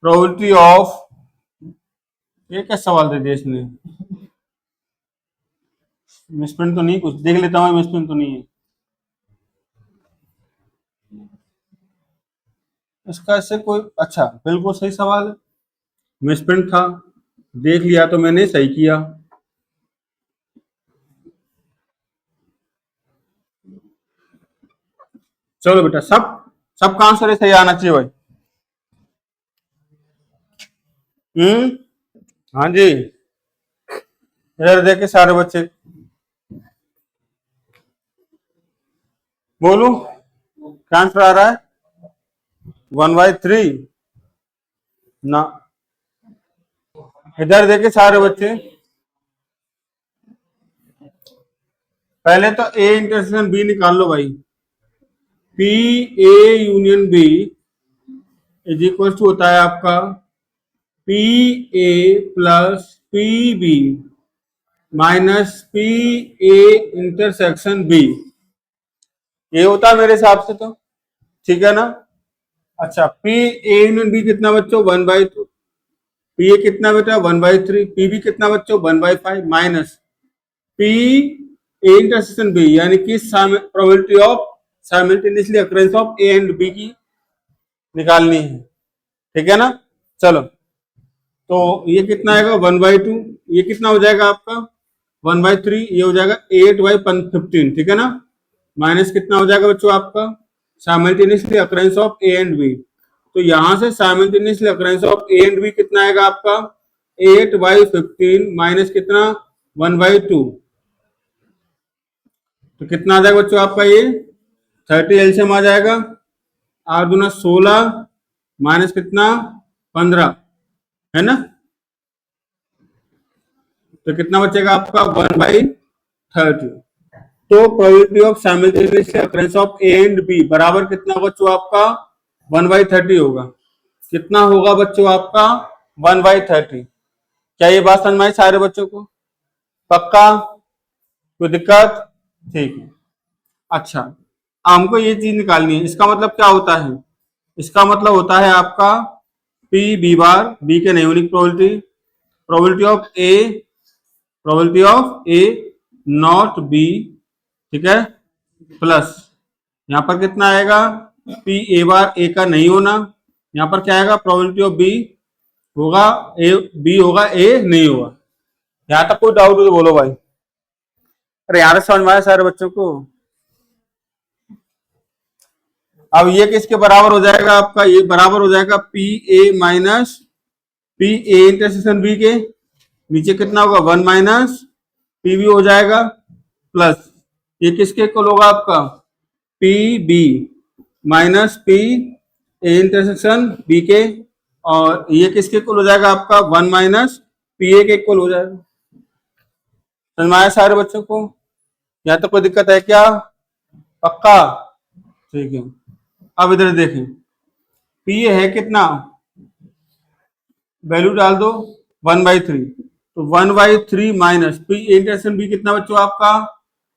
प्रोबेबिलिटी ऑफ, ये क्या सवाल दे दिया इसने, मिसप्रिंट तो नहीं, कुछ देख लेता हूँ मिसप्रिंट तो नहीं है इसका, इससे कोई, अच्छा बिल्कुल सही सवाल है, मिसप्रिंट था, देख लिया तो मैंने सही किया। चलो बेटा, सबका आंसर सही आना चाहिए भाई। हाँ जी, इधर देखे सारे बच्चे, बोलू क्या आंसर आ रहा है 1/3 ना, इधर देखे सारे बच्चे, पहले तो ए इंटरसेक्शन बी निकाल लो भाई, P A union B is equal to होता है आपका P A plus P B minus P A intersection B, ये होता है मेरे हिसाब से तो, ठीक है ना। अच्छा, पी ए यूनियन बी कितना बच्चों 1/2, पी ए कितना बेटा 1/3, पी बी कितना बच्चों 1/5 minus P A intersection B, यानी कि probability of simultaneously occurrence of A and B की निकालनी है, ठीक है ना। चलो, तो ये कितना आएगा 1/2, ये कितना हो जाएगा आपका 1/3, ये हो जाएगा 8/15, ठीक है ना, माइनस कितना हो जाएगा बच्चों आपका simultaneously occurrence of A and B, तो यहां से simultaneously occurrence of A and B कितना आएगा आपका 8/15 माइनस कितना 1/2, तो कितना आ जाएगा बच्चों आपका ये 30 एलसीएम आ जाएगा, 8 दूना 16 माइनस कितना 15, है ना, तो कितना बचेगा आपका 1/30। तो probability of simultaneous occurrence of A and B बराबर कितना बच्चों आपका 1/30 होगा, कितना होगा बच्चों आपका 1/30। क्या ये बात समझ में आई सारे बच्चों को, पक्का, कोई दिक्कत, ठीक है। अच्छा, हमको ये चीज निकालनी है। इसका मतलब क्या होता है? इसका मतलब होता है आपका पी बी बार, बी के नहीं होने की probability, probability of A not be, ठीक है, प्लस यहाँ पर कितना आएगा? पी ए बार ए का नहीं होना, यहाँ पर क्या आएगा? प्रोबेबिलिटी ऑफ बी होगा ए, बी होगा ए नहीं होगा। यहाँ तक कोई डाउट हो तो बोलो भाई। अरे यहाँ समझ में आया सारे बच्चों को? अब ये किसके बराबर हो जाएगा आपका? ये बराबर हो जाएगा P A minus P A intersection B के, नीचे कितना होगा? 1 माइनस पी बी हो जाएगा, प्लस ये किसके इक्वल होगा आपका? P B minus P A intersection B के, और ये किसके इक्वल हो जाएगा आपका? 1 माइनस पी ए के इक्वल हो जाएगा। समझ में आया सारे बच्चों को? यहाँ तो कोई दिक्कत है क्या? पक्का? ठीक है। अब इधर देखें, पी ए है कितना? वैल्यू डाल दो 1/3, तो 1/3 minus P A intersection B कितना बच्चों आपका?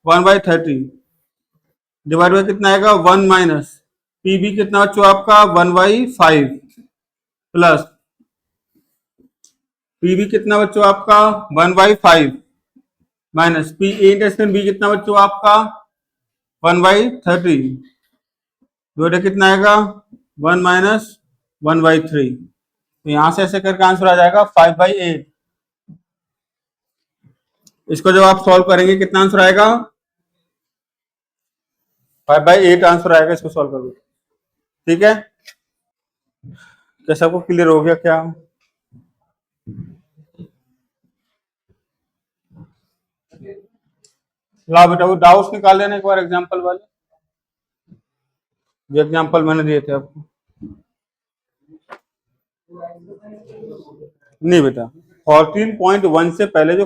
1/30 डिवाइड बाय कितना आएगा? 1 माइनस पी बी कितना बच्चों आपका? 1/5 प्लस पी बी कितना बच्चों आपका? 1/5 minus P A intersection B कितना बच्चों आपका? 1/30, तो कितना आएगा? 1 माइनस 1/3, तो यहां से ऐसे करके आंसर आ जाएगा 5/8। इसको जब आप सॉल्व करेंगे कितना आंसर आएगा? 5/8 आंसर आएगा इसको सॉल्व करोगे। ठीक है, क्या सबको क्लियर हो गया क्या? ला बेटा वो डाउट्स निकाल लेना एक बार एग्जांपल वाले, जो एग्जांपल मैंने दिए थे आपको। नहीं बेटा, 14.1 से पहले जो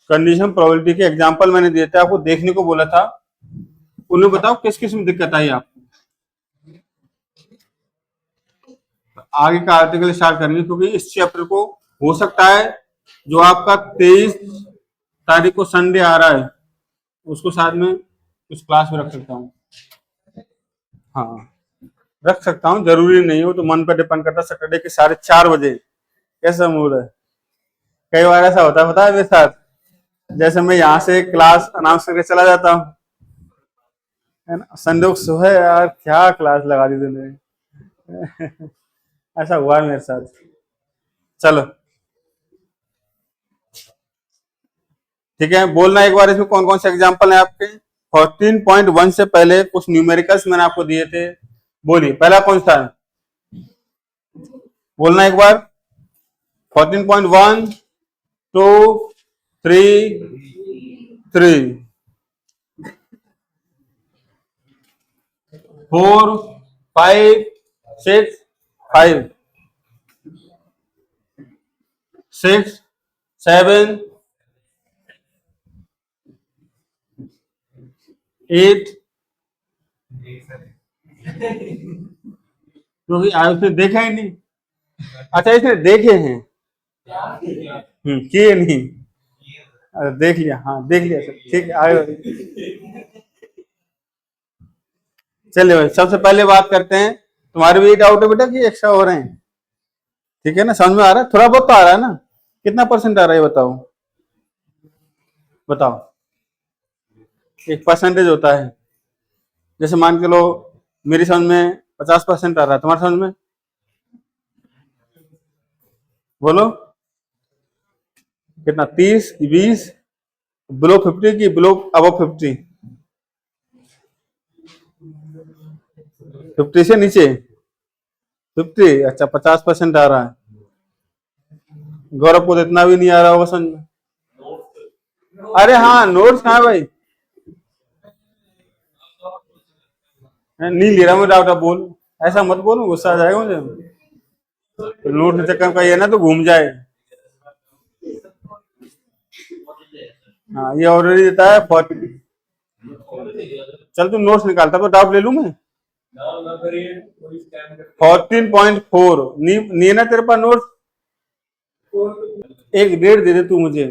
कंडीशन प्रोबेबिलिटी के एग्जांपल मैंने दिए थे आपको देखने को बोला था, उन्हें बताओ किस किस में दिक्कत आई आपको। आगे का आर्टिकल स्टार्ट करेंगे, क्योंकि इस चैप्टर को हो सकता है जो आपका 23 तारीख को संडे आ रहा है उसको साथ में कुछ क्लास में रख सकता हूँ। हाँ रख सकता हूँ, जरूरी नहीं हो, तो मन पर डिपेंड करता है। सैटरडे के 4:30 बजे कैसा मूड है? कई बार ऐसा होता है, पता है मेरे साथ, जैसे मैं यहाँ से क्लास अनाउंस करके चला जाता हूँ, है ना, संडे को सुबह यार क्या क्लास लगा दी तूने। ऐसा हुआ है मेरे साथ। चलो ठीक है, बोलना एक बार इसमें कौन कौन से एग्जांपल है आपके। 14.1 से पहले कुछ न्यूमेरिकल्स मैंने आपको दिए थे, बोलिए पहला कौन सा है? बोलना एक बार। 14.1 2 3 3 4 5 6 5 6 7 8, क्योंकि आज उसने देखा ही नहीं। अच्छा इसने देखे हैं, किए नहीं। अरे देख लिया, हाँ देख लिया सर, ठीक है आगे। चलिए भाई, सबसे पहले बात करते हैं, तुम्हारे भी डाउट है बेटा कि एक्स्ट्रा हो रहे हैं? ठीक है ना, समझ में आ रहा है? थोड़ा बहुत तो आ रहा है ना? कितना परसेंट आ रहा है बताओ? बताओ। एक परसेंटेज होता है, जैसे मान के लो मेरी समझ में 50% आ रहा है, तुम्हारे समझ में? बोलो कितना? 30 की 20, बिलो 50 की बिलो अबव 50? 50 से नीचे 50। अच्छा 50% आ रहा है। गौरव को तो इतना भी नहीं आ रहा होगा समझ में। अरे हाँ नोट्स कहाँ है भाई? नहीं ले रहा मैं डाउट, अब बोल, ऐसा मत बोलो गुस्सा आ जाएगा मुझे। तो नोट के चक्कर का ये ना तो घूम जाए। हाँ ये ऑलरेडी देता है 40। चल तू नोट्स निकालता तो डाउट ले लूं मैं। 14.4 नहीं ना तेरे पास नोट्स? एक डेट दे दे तू मुझे,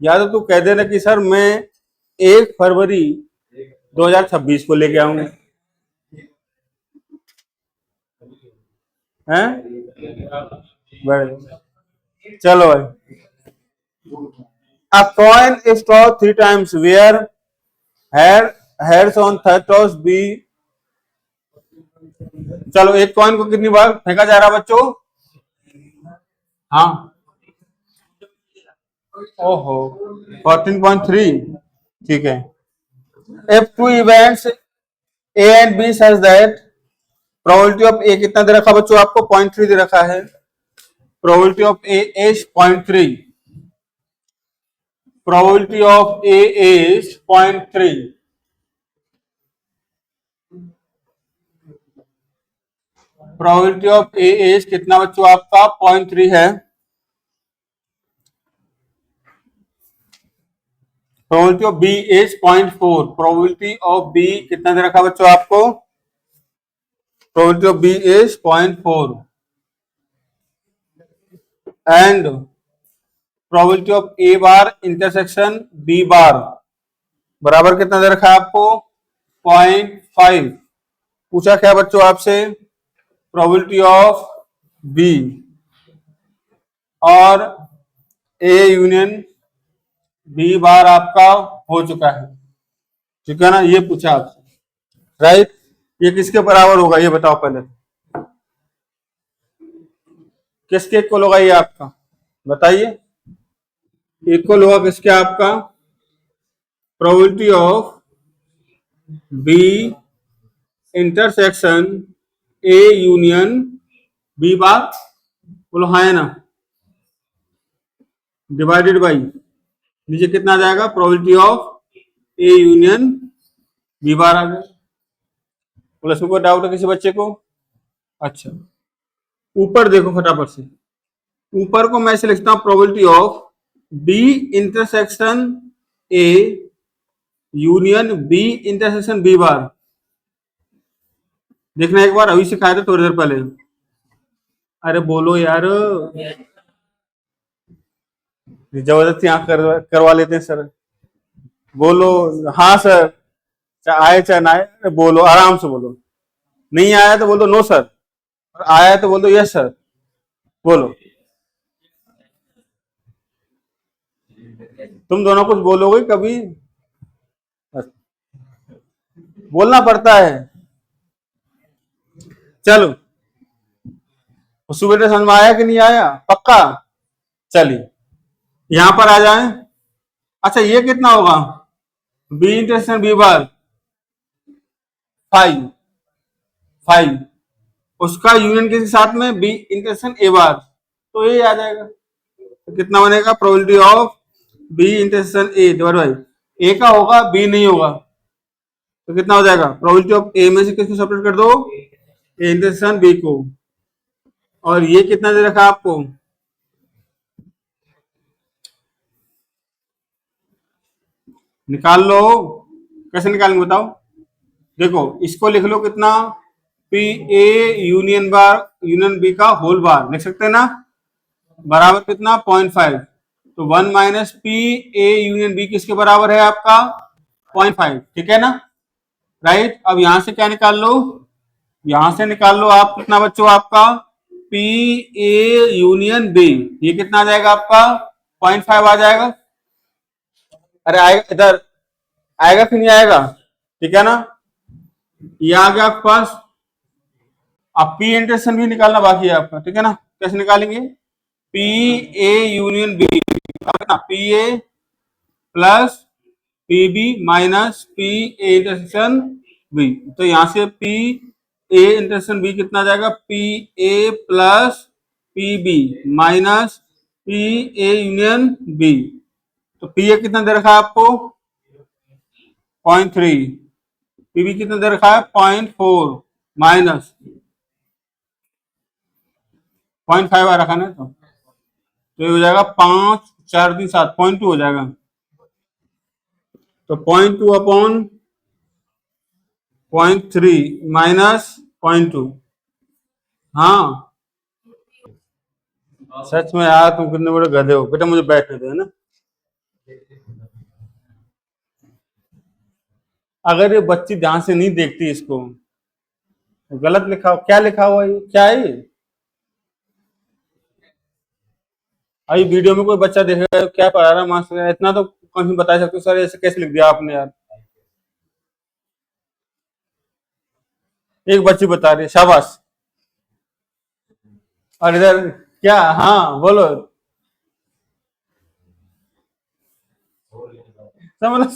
या तो तू कह देना कि सर मैं 1 फरवरी 2026 को लेके आऊंगे, हैं? चलो भाई, a coin is tossed 3 times where heads on third toss be। चलो, एक कॉइन को कितनी बार फेंका जा रहा है बच्चों? हाँ, ओहो, 14.3, ठीक है। if two events A and B such that probability of A कितना दे रखा बच्चों आपको? 0.3 दे रखा है। Probability of A is 0.3, probability of A is 0.3। Probability of A is कितना बच्चों आपका? 0.3 है। Probability of B is 0.4, probability of B कितना दे रखा बच्चों आपको? Probability of B is 0.4 and probability of A bar intersection B bar बराबर कितना दे रखा है आपको? 0.5। पूछा क्या बच्चों आपसे? प्रोबेबिलिटी ऑफ बी और ए यूनियन बी बार आपका हो चुका है, ठीक है ना? ये पूछा आपसे, राइट? ये किसके बराबर होगा ये बताओ पहले, किसके इक्वल होगा ये आपका? बताइए, इक्वल होगा किसके आपका? Probability of B intersection A union B bar, बोलो हाँ है ना, डिवाइडेड बाई नीचे कितना आ जाएगा? Probability of A union B bar आ गया। बोलो इसमें कोई डाउट है किसी बच्चे को? अच्छा, ऊपर देखो फटाफट से, ऊपर को मैं ऐसे लिखता हूं, probability of B intersection A union B intersection B bar. देखना एक बार, अभी सिखाया था थोड़ी देर पहले। अरे बोलो यार, जबरदस्ती यहाँ करवा लेते हैं सर। बोलो हाँ सर, चाहे आए चाहे ना आए, बोलो आराम से बोलो। नहीं आया तो बोल दो नो सर, और आया तो बोल दो यस सर। बोलो, तुम दोनों कुछ बोलोगे कभी? बोलना पड़ता है। चलो, सुबह समझ में आया कि नहीं आया? पक्का? चलिए यहां पर आ जाए। अच्छा, ये कितना होगा? बी इंटरसेक्शन बी बार 5, उसका यूनियन किसके साथ में? बी इंटरसेक्शन ए बार, तो ये आ जाएगा। तो कितना बनेगा? Probability of B intersection A divide by A का होगा, बी नहीं होगा, तो कितना हो जाएगा? प्रोबेबिलिटी ऑफ ए में से किसको सेपरेट कर दो? ए इंटरसेक्शन बी को। और ये कितना दे रखा आपको? निकाल लो। कैसे निकालेंगे बताओ? देखो, इसको लिख लो कितना? P A union bar union B का होल बार लिख सकते हैं ना, बराबर कितना? 0.5। तो 1 minus P A union B किसके बराबर है आपका? 0.5, ठीक है ना? राइट। अब यहां से क्या निकाल लो? यहां से निकाल लो आप कितना बच्चों आपका? पी ए यूनियन बी, ये कितना आ जाएगा आपका? 0.5 आ जाएगा। अरे आएगा, इधर आएगा कि नहीं आएगा? ठीक है ना, ये आ गया आपके पास। अब पी इंटरसेक्शन भी निकालना बाकी है आपका, ठीक है ना? कैसे निकालेंगे? P A union B, P A plus P B minus P A intersection B. तो यहां से पी ए इंटरसेक्शन बी कितना आ जाएगा? P A plus P B minus P A union B. तो पी ए कितना दे रखा है आपको? 0.3, पीबी कितना दे रखा है? 0.4 माइनस 0.5 आ रखा ना, तो ये हो जाएगा 5 4 3 7, 0.2 हो जाएगा। तो 0.2 अपॉन 0.3 माइनस 0.2। हाँ सच में यार, तुम कितने बड़े गधे हो बेटा, मुझे बैठने दो, है ना? अगर ये बच्ची ध्यान से नहीं देखती इसको, गलत लिखा हो, क्या लिखा हुआ है ये, क्या है ये? अभी वीडियो में कोई बच्चा देखेगा क्या पढ़ा रहा मास्टर, इतना तो कहीं बता सकते हो सर ऐसे कैसे लिख दिया आपने यार। एक बच्ची बता रही है, शाबाश। और इधर क्या, हाँ बोलो। समझ,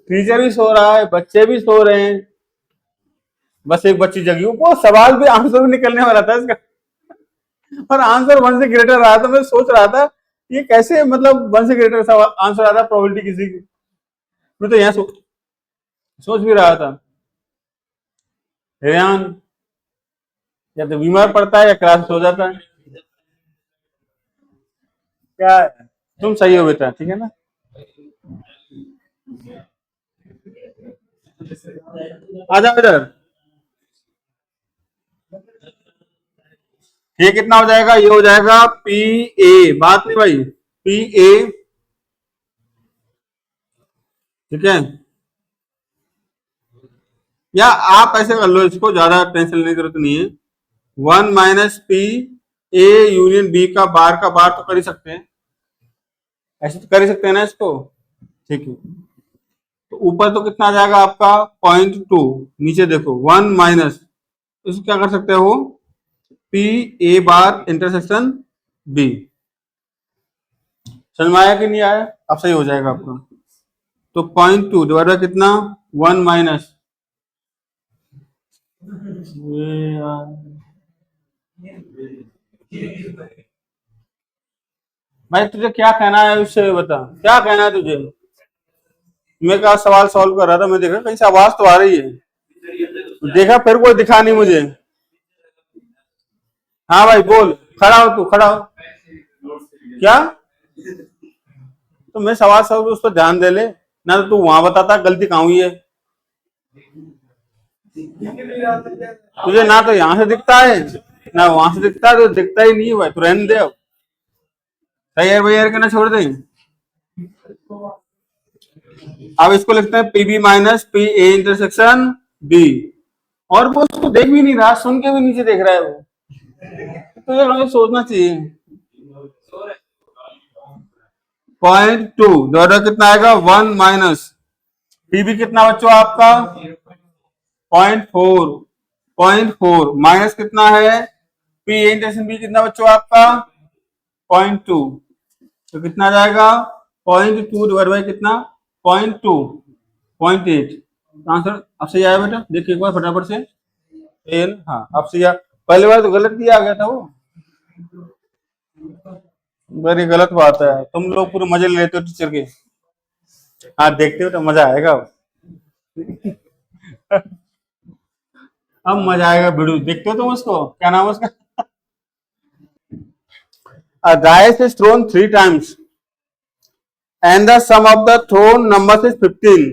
टीचर भी सो रहा है, बच्चे भी सो रहे हैं, बस एक बच्ची जगी। वो सवाल भी आंसर भी निकलने वाला था इसका, और आंसर वन से ग्रेटर रहा था। मैं सोच रहा था ये कैसे, मतलब वन से ग्रेटर सवाल आंसर आ रहा, प्रोबेबिलिटी किसी की। मैं तो यहाँ सोच भी रहा था। रेयान या तो बीमार पड़ता है या क्लास सो जाता है। क्या है, तुम सही हो बेटा, ठीक है ना। आ जाओ इधर। ये कितना हो जाएगा, ये हो जाएगा पी ए, बात नहीं भाई, पी ए, ठीक है। या आप ऐसे कर लो इसको, ज्यादा टेंशन लेने की जरूरत नहीं है। 1 - पी ए यूनियन बी का बार तो कर ही सकते हैं, ऐसे तो कर ही सकते हैं ना इसको, ठीक है। तो ऊपर तो कितना आ जाएगा आपका 0.2, नीचे देखो 1 - इसको क्या कर सकते हो, P A bar intersection B. समझ में आया कि नहीं आया, अब सही हो जाएगा आपका। तो 0.2 डिवाइड बाय कितना, 1 - भाई तुझे क्या कहना है उससे बता, क्या कहना है तुझे। मैं क्या सवाल सॉल्व कर रहा था, मैं देखा कहीं से आवाज तो आ रही है, देखा फिर कोई दिखा नहीं मुझे। हाँ भाई बोल, खड़ा हो तू, खड़ा हो। क्या, तो मैं सवाल सॉल्व उस पर ध्यान दे ले ना, तो तू वहां बताता गलती कहाँ हुई है। तुझे ना तो यहाँ से दिखता है ना वहां से दिखता है, तो दिखता ही नहीं है भाई, तो रहने दे अब। सही है भैया, कहना छोड़ दें। अब इसको लिखते हैं P B minus P A intersection B. और वो उसको देख भी नहीं रहा, सुन के भी नीचे देख रहा है वो, तो ये सोचना चाहिए। 0.2 डॉलर कितना आएगा, 1 - पीबी कितना बच्चों आपका 0.4, 0.4 माइनस कितना है, पी ए इंटरसेक्शन बी कितना बच्चों आपका 0.2, तो कितना आ जाएगा 0.2 डिवाइड बाई कितना 0.2, 0.8। आंसर अब सही आया बेटा, देखिए एक बार फटाफट से। हाँ अब सही आया, पहली बार तो गलत दिया गया था वो, बड़ी गलत बात है, तुम लोग पूरे मजे ले लेते हो टीचर के। हाँ देखते हो तो मजा आएगा अब मजा आएगा, वीडियो देखते हो तुम उसको, क्या नाम है उसका। A dice is thrown 3 times and the sum of the thrown numbers is 15।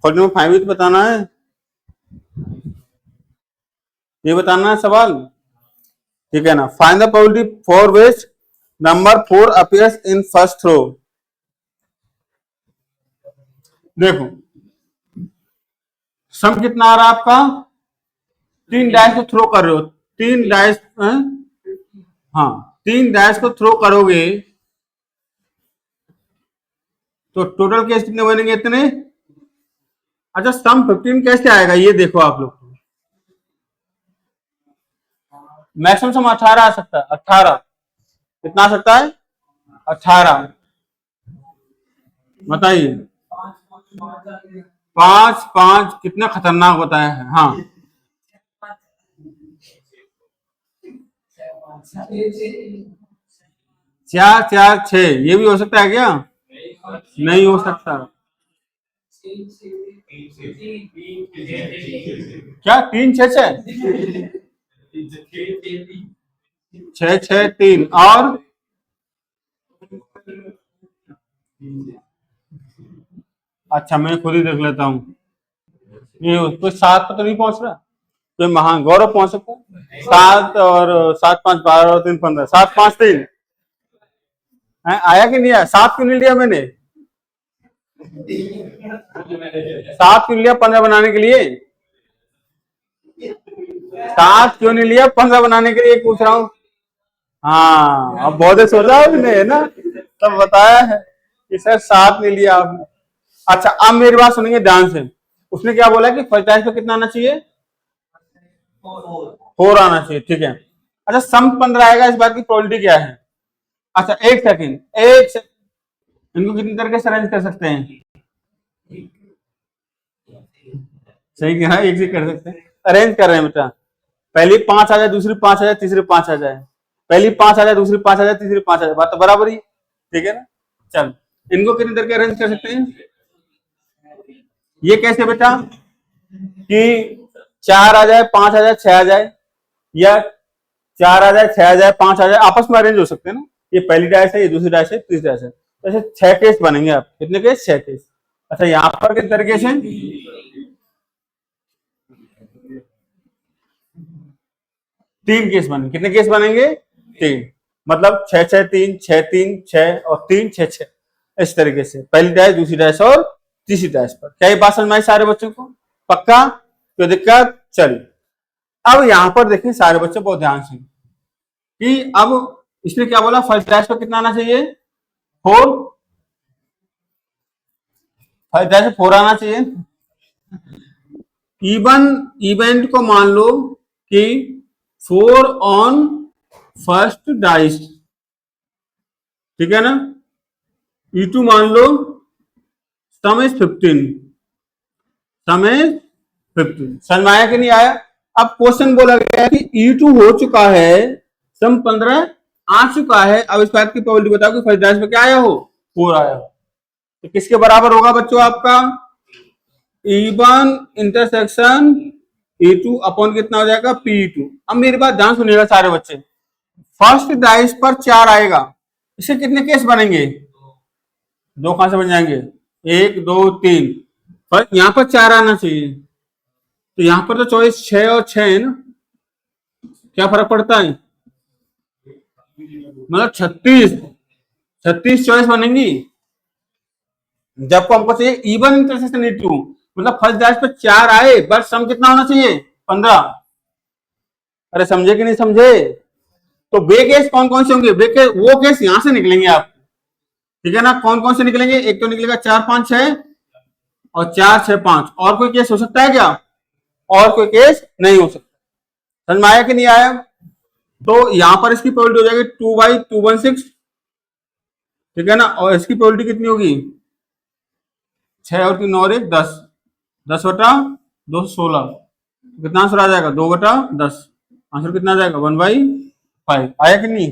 Question number 5 तो बताना है, ये बताना है सवाल, ठीक है ना। Find the probability for which number 4 appears in first throw. देखो सम कितना आ रहा है आपका, 3 डाइस को थ्रो कर रहे हो, 3 डाइस, हाँ 3 डाइस को थ्रो करोगे तो टोटल केस कितने बनेंगे, इतने। अच्छा सम 15 कैसे आएगा, ये देखो आप लोग, मैक्सिमम सम 18 आ सकता है, 18 कितना आ सकता है, 18। बताइए 5 5 कितना खतरनाक बताया है, हाँ 4 4 6, ये भी हो सकता है क्या, नहीं हो सकता। क्या 3 6 6 6 6 3 और अच्छा मैं खुद ही देख लेता हूँ, ये कोई 7 पर तो नहीं पहुंच रहा, कोई महान गौरव पहुंच सकता है 7 और 7 5 12 और 3 15, 7 5 3 आया कि नहीं आया, 7 क्यों नहीं लिया मैंने, सात क्यों लिया 15 बनाने के लिए? सात क्यों नहीं लिया 15 बनाने के लिए पूछ रहा हूँ। हाँ, अब बहुत सोचा आपने, है ना, तब बताया है कि सर सात नहीं लिया आपने। अच्छा, अब मेरी बात सुनेंगे ध्यान से। उसने क्या बोला कि फर्स्ट डाइस पे कितना आना चाहिए? 4 आना चाहिए, ठीक है। अच्छा, सम 15 आएगा, इस बात की प्रोबेबिलिटी क्या है? अच्छा, एक सेकंड, इनको कितनी तरीके से अरेंज कर सकते हैं? सही कहा, एक से कर सकते हैं। अरेंज कर रहे हैं बेटा, पहली 5 आ जाए, दूसरी 5 आ जाए, तीसरी 5 आ जाए, पहली 5 आ जाए, दूसरी 5 आ जाए, तीसरी 5 आ जाए, बात तो बराबर ही, ठीक है ना। चल, इनको कितनी तरीके अरेंज कर सकते हैं? ये कैसे बेटा कि 4 आ जाए, 5 आ जाए, 6 आ जाए, या 4 आ जाए, 6 आ जाए, 5 आ जाए, आपस में अरेंज हो सकते हैं ना। ये पहली डाइस है, ये दूसरी डाइस है, तीसरी डाइस है, तो ऐसे 6 केस बनेंगे। आप कितने केस? 6 केस। अच्छा, यहाँ पर किस तरीके से? 3 केस बनेंगे। कितने केस बनेंगे? 3। मतलब 6 6 3 6 3 6 और 3 6 6, इस तरीके से पहली डाइस, दूसरी डाइस और तीसरी डाइस पर। क्या ये बात समझ में आई सारे बच्चों को? पक्का? कोई दिक्कत? चलिए, अब यहां पर देखिए सारे बच्चे बहुत ध्यान से कि अब इसने क्या बोला, फर्स्ट डाइस पर कितना आना चाहिए? 4। फर्स्ट डाइस पर 4 आना चाहिए। इवन इवेंट को मान लो कि 4 ऑन फर्स्ट डाइस, ठीक है ना। E2 मान लो सम इज 15, सम इज 15। समझ में आया कि नहीं आया? अब क्वेश्चन बोला गया कि E2 हो चुका है, सम 15 आ चुका है, अब इस बात की प्रोबेबिलिटी बताओ कि फर्स्ट डाइस में क्या आया हो? 4 आया हो। तो किसके बराबर होगा बच्चों आपका? E1 इंटरसेक्शन E2 अपॉन कितना हो जाएगा? P2। अब मेरी बात ध्यान सुनिएगा सारे बच्चे, फर्स्ट डाइस पर 4 आएगा, इसके कितने केस बनेंगे? 2 कहां से बन जाएंगे? 1 2 3, पर यहां पर 4 आना चाहिए, तो यहां पर तो चॉइस 6 और 6 है ना, क्या फर्क पड़ता है? मतलब 36 चॉइस बनेंगी। जबको हमको चाहिए इवन इंटरसेक्शन E2, मतलब फर्स्ट डाइस पर 4 आए, बट सम कितना होना चाहिए? 15। अरे समझे कि नहीं समझे? तो वे केस कौन कौन से होंगे? वे केस, वो केस यहां से निकलेंगे आप, ठीक है ना। कौन कौन से निकलेंगे? एक तो निकलेगा 4 5 6 और 4 6 5। और कोई केस हो सकता है क्या? और कोई केस नहीं हो सकता। समझ में आया कि नहीं आया? तो यहां पर इसकी प्रोबेबिलिटी हो जाएगी 2/216, ठीक है ना। और इसकी प्रोबेबिलिटी कितनी होगी? 6 और 3 और 1 10, 10/2 16। कितना आंसर आ जाएगा? 2/10। आंसर कितना आ जाएगा? 1/5। आया कि नहीं?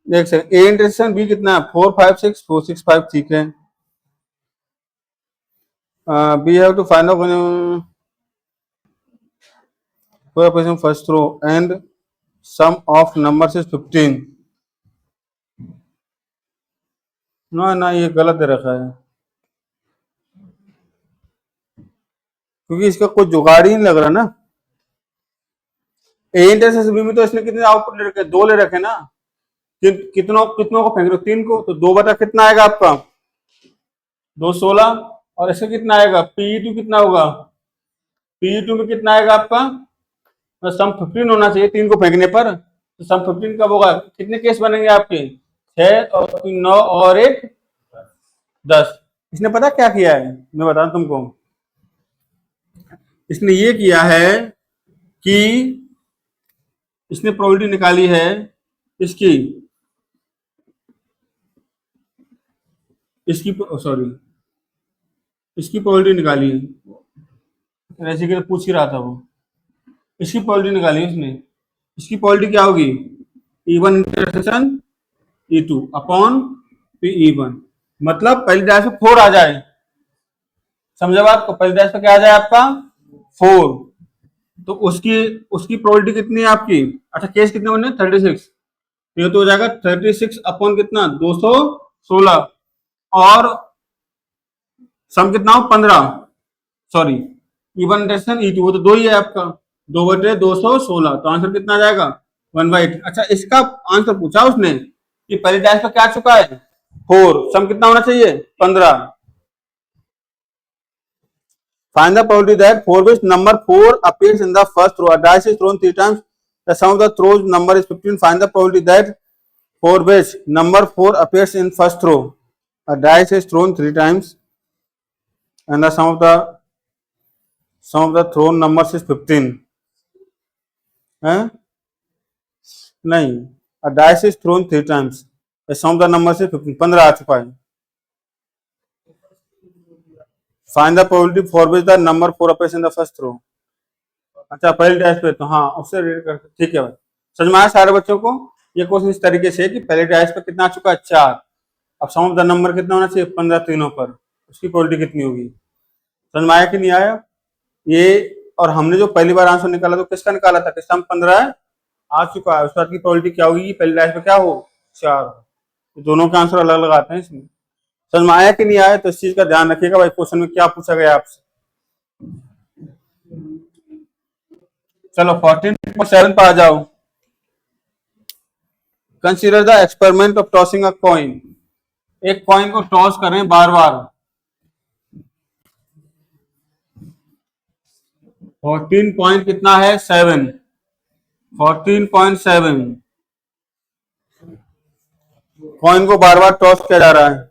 देख सकते, ए इंटरसेक्शन बी कितना है? 4 5 6 4 6 5, ठीक है। we have to find out position first row and sum of numbers is 15। ना ना, ये गलत दे रखा है, क्योंकि इसका कोई जुगाड़ ही नहीं लग रहा ना। ए इंटरसेक्शन बी में तो इसने कितने आउटपुट ले रखे? 2 ले रखे ना। कितनों कितनों को फेंक रहे हो? 3 को, तो 2 बटा कितना आएगा आपका? 2 16। और इसका कितना आएगा? P2 कितना होगा? P2 में कितना आएगा आपका? सम 15 होना चाहिए 3 को फेंकने पर, तो सम 15 कब होगा? कितने केस बनेंगे आपके? 6 और 3 9 और 1 10। इसने पता क्या किया है, मैं बता तुमको। इसने ये किया है कि इसने प्रोबेबिलिटी निकाली है इसकी इसकी सॉरी, इसकी प्रोबेबिलिटी निकाली है, ऐसे कि पूछ ही रहा था वो। इसकी प्रोबेबिलिटी निकाली है उसने। इसकी प्रोबेबिलिटी क्या होगी? E1 intersection E2 upon P1। मतलब पहली डाइस पे 4 आ जाए, समझे बात को? पहली डाइस पे क्या आ जाए आपका? 4। तो उसकी उसकी प्रोबेबिलिटी कितनी है आपकी? अच्छा, केस कितने बने? 36। ये तो हो जाएगा 36 अपॉन कितना? 216। और सम कितना हो? 15। सॉरी, E1 इंटरसेक्शन E2, वो तो 2 ही है आपका, 2/216। तो आंसर कितना आ जाएगा? 1/8। अच्छा, इसका आंसर पूछा उसने कि पहली डाइस पर क्या आ चुका है? 4, सम कितना होना चाहिए? 15। Find the probability that for which number 4 appears in the first row. A dice is thrown 3 times. The sum of the throws number is 15. Find the probability that for which number 4 appears in first row. A dice is thrown 3 times and the sum of the thrown numbers is 15. नहीं, a dice is thrown 3 times. The sum of the numbers is 15. 15 आ चुका है. Find the probability for which the number 4 appears in the first row. अच्छा, पहले dice पे, तो हाँ उससे relate करते. ठीक है भाई, समझ में आया सारे बच्चों को. ये क्वेश्चन इस तरीके से कि पहले डाइस पे कितना आ चुका है 4. अब सम ऑफ द नंबर कितना होना चाहिए 15 तीनों पर, उसकी प्रोबेबिलिटी कितनी होगी. समझ में आया कि नहीं आया ये. और हमने जो पहली बार आंसर निकाला तो किसका निकाला था, किसका 15 आ चुका है. उसके बाद की प्रोबेबिलिटी क्या होगी, पहले डाइस पे क्या हो 4. दोनों के आंसर अलग अलग आते हैं इसमें. समझ में आया कि नहीं आया, तो इस चीज का ध्यान रखिएगा भाई. क्वेश्चन में क्या पूछा गया आपसे. चलो 14.7 पर आ जाओ. Consider the experiment of tossing a coin. एक कॉइन को टॉस कर रहे हैं बार बार. 14 पॉइंट कितना है 7. 14.7 कॉइन को बार बार टॉस किया जा रहा है.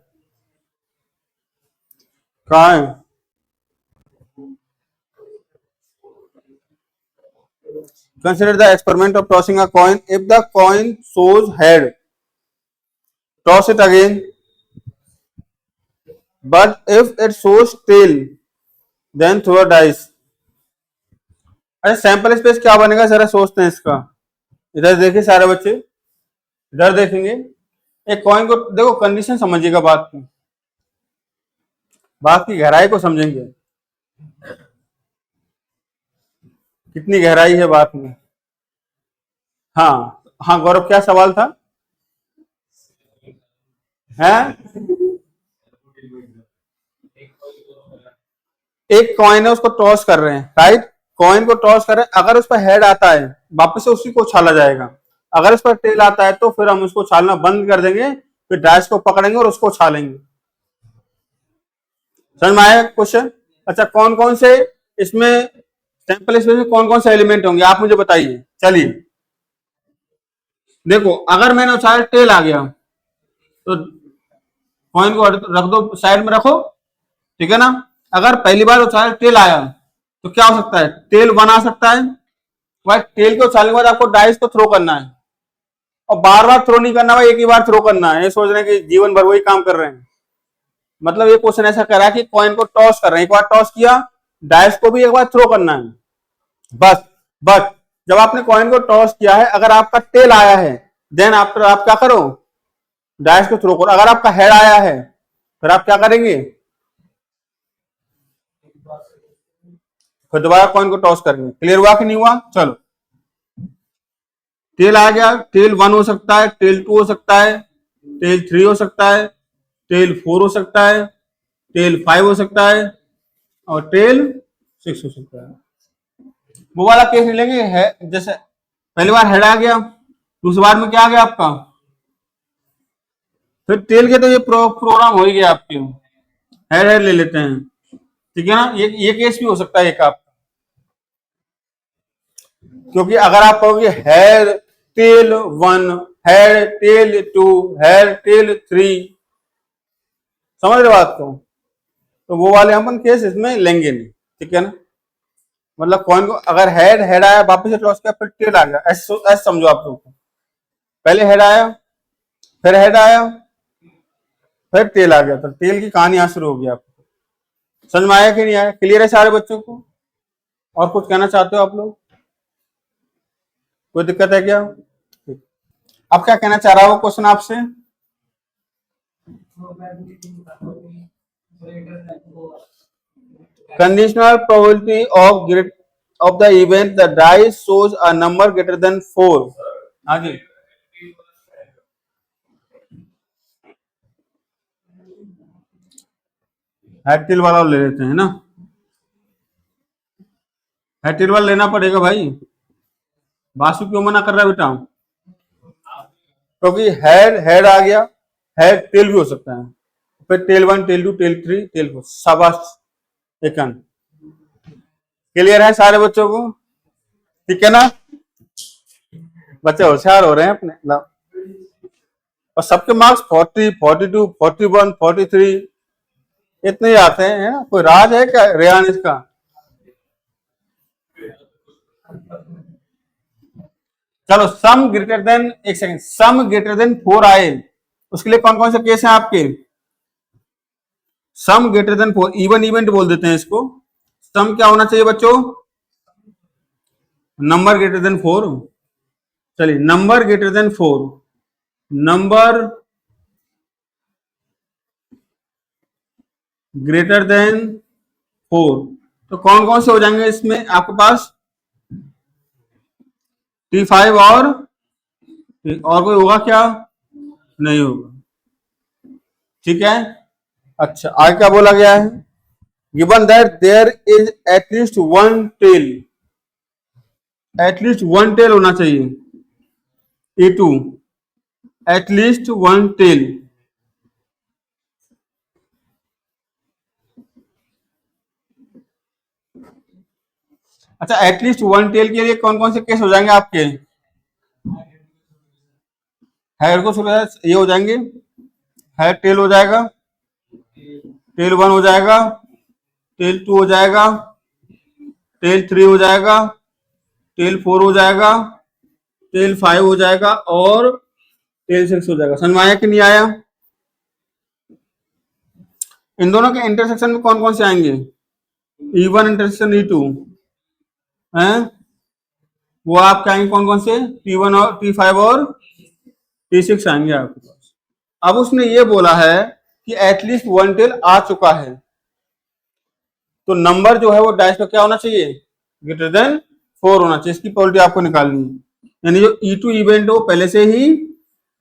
कहाँ है, consider the experiment of tossing a coin. If the coin shows head, toss it again. But if it shows tail, then throw a dice. अच्छा, सैंपल स्पेस क्या बनेगा जरा सोचते हैं इसका. इधर देखिए सारे बच्चे, इधर देखेंगे. एक कॉइन को देखो, कंडीशन समझिएगा बात की गहराई को समझेंगे. कितनी गहराई है बात में. हाँ हाँ गौरव, क्या सवाल था. हैं, एक कॉइन है उसको टॉस कर रहे हैं. राइट, कॉइन को टॉस कर रहे हैं. अगर उस पर हेड आता है वापस से उसी को उछाला जाएगा. अगर उस पर टेल आता है तो फिर हम उसको उछालना बंद कर देंगे, फिर डाइस को पकड़ेंगे और उसको उछालेंगे. समझ में आया क्वेश्चन. अच्छा, कौन कौन से इसमें सैंपल स्पेस में कौन कौन से एलिमेंट होंगे आप मुझे बताइए. चलिए देखो, अगर मैंने उछाला टेल आ गया तो कॉइन को रख दो, साइड में रखो. ठीक है ना. अगर पहली बार उछाला टेल आया तो क्या हो सकता है, टेल बना सकता है. वह टेल के उछालने के बाद आपको डाइस को थ्रो करना है, और बार बार थ्रो नहीं करना भाई, एक ही बार थ्रो करना है. ये सोच रहे हैं कि जीवन भर वही काम कर रहे हैं. मतलब ये क्वेश्चन ऐसा कर रहा है कि कॉइन को टॉस कर रहे हैं, एक बार टॉस किया, डाइस को भी एक बार थ्रो करना है बस. बट जब आपने कॉइन को टॉस किया है, अगर आपका टेल आया है देन आफ्टर आप क्या करो, डाइस को थ्रो करो. अगर आपका हेड आया है फिर आप क्या करेंगे, फिर दोबारा कॉइन को टॉस करेंगे. क्लियर हुआ कि नहीं हुआ. चलो, टेल आ गया. टेल 1 हो सकता है, टेल 2 हो सकता है, टेल 3 हो सकता है, टेल 4 हो सकता है, टेल 5 हो सकता है, और टेल 6 हो सकता है. वो वाला केस नहीं लेंगे है, जैसे पहली बार हेड आ गया, दूसरी बार में क्या आ गया आपका, फिर टेल के तो ये प्रोग्राम हो ही गया आपके. हेड हेड ले लेते हैं. ठीक है ना. ये केस भी हो सकता है एक आपका, क्योंकि अगर आप कहोगे head tail 1, head tail 2, head tail 3, समझ रहे बात को, तो वो वाले हम केस इसमें लेंगे नहीं. ठीक है ना. मतलब कॉइन को अगर हेड हेड आया वापस से टॉस किया फिर टेल आ गया, ऐसे समझो आप लोग. पहले हेड आया, फिर हेड आया, फिर टेल आ गया, तो टेल की कहानी यहां शुरू हो गई. आपको समझ में आया कि नहीं आया. क्लियर है सारे बच्चों को. और कुछ कहना चाहते हो आप लोग, कोई दिक्कत है क्या. अब क्या कहना चाह रहा है वो क्वेश्चन आपसे. Conditional probability of the event the dice shows a number greater than 4. हाँ जी, हेड टेल वाला ले लेते हैं ना. हेड टेल वाला लेना पड़ेगा भाई. बासु क्यों मना कर रहा है बेटा, क्योंकि हेड हेड आ गया, हेड टेल भी हो सकता है, फिर टेल 1, टेल 2, टेल 3, टेल 4. शाबाश एकन. क्लियर है सारे बच्चों को? ठीक है ना? बच्चे होशियार हो रहे हैं अपने ला। और सबके मार्क्स 40, 42, 41, 43 इतने ही आते हैं, है ना? कोई राज है क्या रेहान इसका? चलो, सम ग्रेटर देन, एक सेकंड, सम ग्रेटर देन 4 आए, उसके लिए कौन कौन से केस हैं आपके? सम ग्रेटर देन 4, इवन इवेंट बोल देते हैं इसको। सम क्या होना चाहिए बच्चों? Number greater than 4। चलिए, number greater than 4, number greater than 4, तो कौन कौन से हो जाएंगे इसमें आपके पास? T5 और कोई होगा क्या? नहीं होगा। ठीक है, अच्छा आगे क्या बोला गया है? Given that there is at least one tail, at least one tail होना चाहिए, E2, एटलीस्ट वन टेल। अच्छा, एटलीस्ट वन टेल के लिए कौन कौन से केस हो जाएंगे आपके? हेयर को ये हो जाएंगे, हेयर टेल हो जाएगा, टेल 1 हो जाएगा, टेल 2 हो जाएगा, टेल 3 हो जाएगा, टेल 4 हो जाएगा, टेल 5 हो जाएगा और टेल 6 हो जाएगा। समझ में आया कि नहीं आया? इन दोनों के इंटरसेक्शन में कौन कौन से आएंगे? E1 इंटरसेक्शन E2 हैं, वो आपके आएंगे कौन कौन से? T1 और T5 और T6 आएंगे आपके पास। अब उसने ये बोला है कि एटलीस्ट वन टेल आ चुका है, तो नंबर जो है वो डैश पे क्या होना चाहिए? ग्रेटर देन 4 होना चाहिए। इसकी प्रोबेबिलिटी आपको निकालनी है, यानी जो E2 इवेंट हो पहले से ही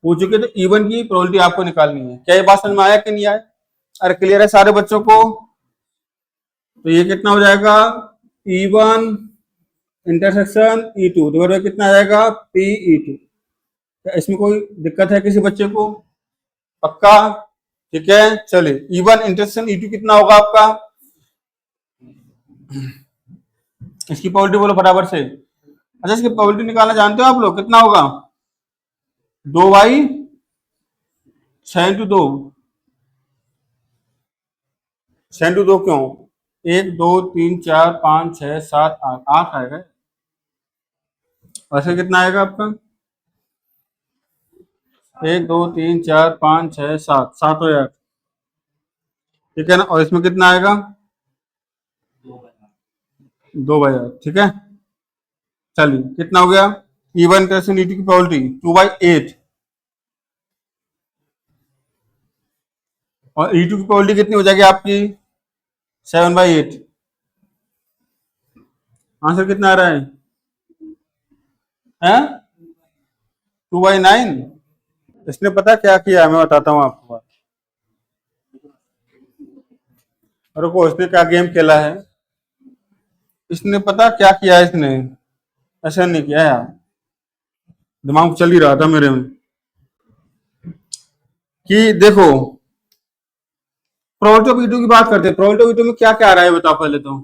हो चुके, तो E1 की प्रोबेबिलिटी आपको निकालनी है। क्या ये बात समझ में आया कि नहीं आया? अरे क्लियर है सारे बच्चों को? तो ये कितना हो जाएगा? E1 intersection E2 divide by कितना आ जाएगा? PE2। इसमें कोई दिक्कत है किसी बच्चे को? पक्का? ठीक है, चलिए, E1 इंटरसेक्शन E2 कितना होगा आपका? इसकी प्रोबेबिलिटी बोलो फटाफट से। अच्छा, इसकी प्रोबेबिलिटी निकालना जानते हो आप लोग? कितना होगा? 2/6 × 2। 6 × 2 क्यों? 1 2 3 4 5 6 7 8, 8 आएगा। वैसे कितना आएगा आपका? 1 2 3 4 5 6 7, 7 हो जाएगा। ठीक है ना? और इसमें कितना आएगा? 2/8। ठीक है, चलिए कितना हो गया? E1 इंटरसेक्शन E2 की प्रोबेबिलिटी 2/8 और E2 की प्रोबेबिलिटी कितनी हो जाएगी आपकी? 7/8। आंसर कितना आ रहा है? 2/9। इसने पता क्या किया, मैं बताता हूँ आपको बात। रुको, इसने क्या गेम खेला है, इसने पता क्या किया है? इसने ऐसा नहीं किया यार, दिमाग चल ही रहा था मेरे में कि देखो, प्रोबेबिलिटी ऑफ E2 की बात करते हैं। प्रोबेबिलिटी ऑफ E2 में क्या क्या आ रहा है बताओ पहले तो?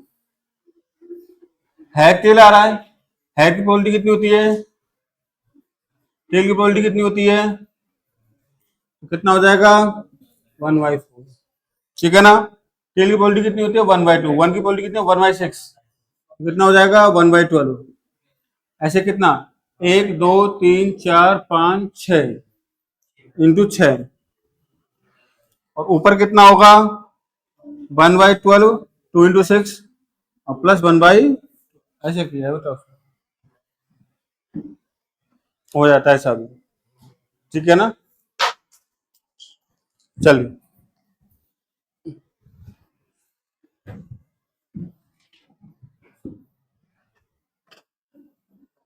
हेड टेल आ रहा है। हेड की प्रोबेबिलिटी कितनी होती है? टेल की प्रोबेबिलिटी कितनी होती है? कितना हो जाएगा? 1/4। ठीक है ना? टेल की प्रोबेबिलिटी कितनी होती है? 1/2। 1 की प्रोबेबिलिटी कितनी है? 1/6। कितना हो जाएगा? 1/12। ऐसे कितना? 1 2 3 4 5 6 इंटू 6, और ऊपर कितना होगा? 1/12, 2 × 6 और प्लस 1/, ऐसे किया है बताओ, हो जाता है सब। ठीक है ना? चलिए,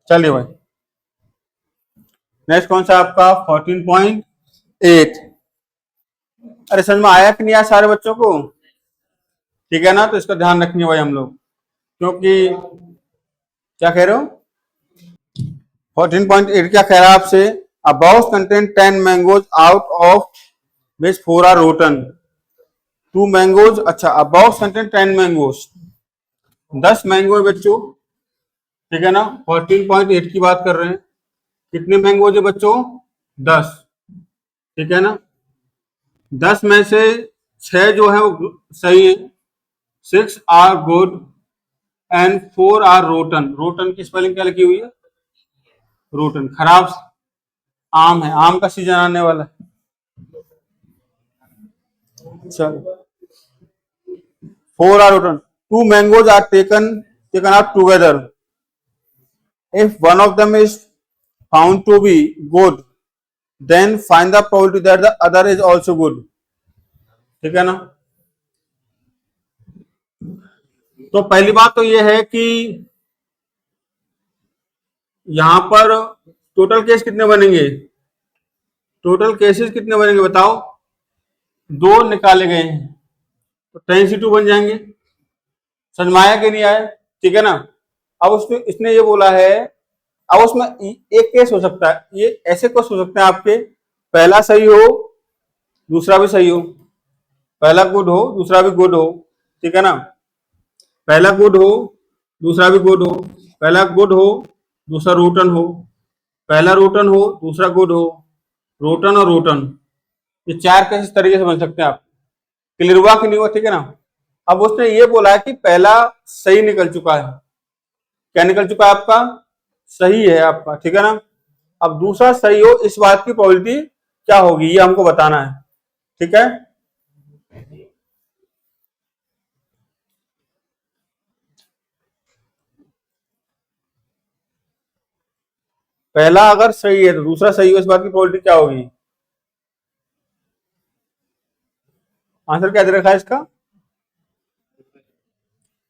चलिए भाई, नेक्स्ट कौन सा आपका? 14.8। अरे समझ में आया कि नहीं आया सारे बच्चों को? ठीक है ना? तो इसका ध्यान रखेंगे भाई हम लोग, क्योंकि क्या कह रहे हो? 14.8 क्या कह रहा है आपसे? A box contain 10 mangoes out of which 4 are rotten. 2 mangoes, अच्छा, a box contain 10 mangoes, 10 mango है बच्चों, ठीक है ना। 14.8 की बात कर रहे हैं। कितने मैंगो है बच्चों? 10, ठीक है ना। 10 में से 6 जो है वो सही है, 6 are good and 4 are rotten. Rotten की स्पेलिंग क्या लिखी हुई है? रोटन, खराब। आम है, आम का सीजन आने वाला है। चलो, 4 are rotten, 2 mangoes are taken out together, if one of them is found to be good, then find the probability that the other is also good, ठीक है ना। तो पहली बात तो ये है कि यहां पर टोटल केस कितने बनेंगे? टोटल केसेस कितने बनेंगे बताओ? 2 निकाले गए हैं तो 10C2 बन जाएंगे। समझ में आया कि नहीं आया? ठीक है ना। अब उसमें इसने ये बोला है, अब उसमें एक केस हो सकता है, ये ऐसे केस हो सकते हैं आपके, पहला सही हो दूसरा भी सही हो, पहला गुड हो दूसरा भी गुड हो, ठीक है ना। पहला गुड हो दूसरा भी गुड हो, पहला गुड हो दूसरा रोटन हो, पहला रोटन हो दूसरा गुड हो, रोटन और रोटन, ये 4 केस इस तरीके से बन सकते हैं आप। क्लियर हुआ कि नहीं हुआ? ठीक है ना। अब उसने ये बोला है कि पहला सही निकल चुका है। क्या निकल चुका है आपका? सही है आपका, ठीक है ना। अब दूसरा सही हो, इस बात की प्रोबेबिलिटी क्या होगी ये हमको बताना है, ठीक है। पहला अगर सही है तो दूसरा सही हो, इस बात की प्रोबेबिलिटी क्या होगी? आंसर क्या दे रखा है इसका?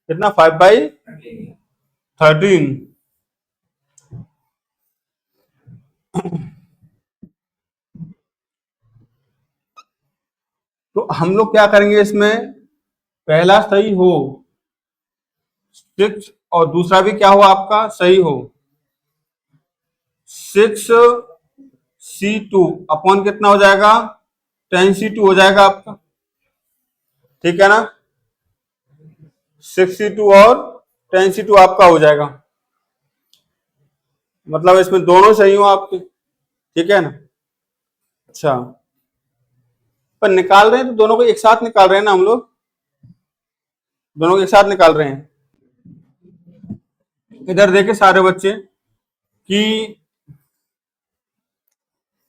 कितना? 5/13। तो हम लोग क्या करेंगे इसमें, पहला सही हो 6 और दूसरा भी क्या हो आपका सही हो, 6C2 अपॉन कितना हो जाएगा? 10C2 हो जाएगा आपका, ठीक है ना। 6C2 और 10C2 आपका हो जाएगा, मतलब इसमें दोनों सही हो आपके, ठीक है ना। अच्छा, पर निकाल रहे हैं तो दोनों को एक साथ निकाल रहे हैं ना हम लोग, दोनों को एक साथ निकाल रहे हैं। इधर देखे सारे बच्चे कि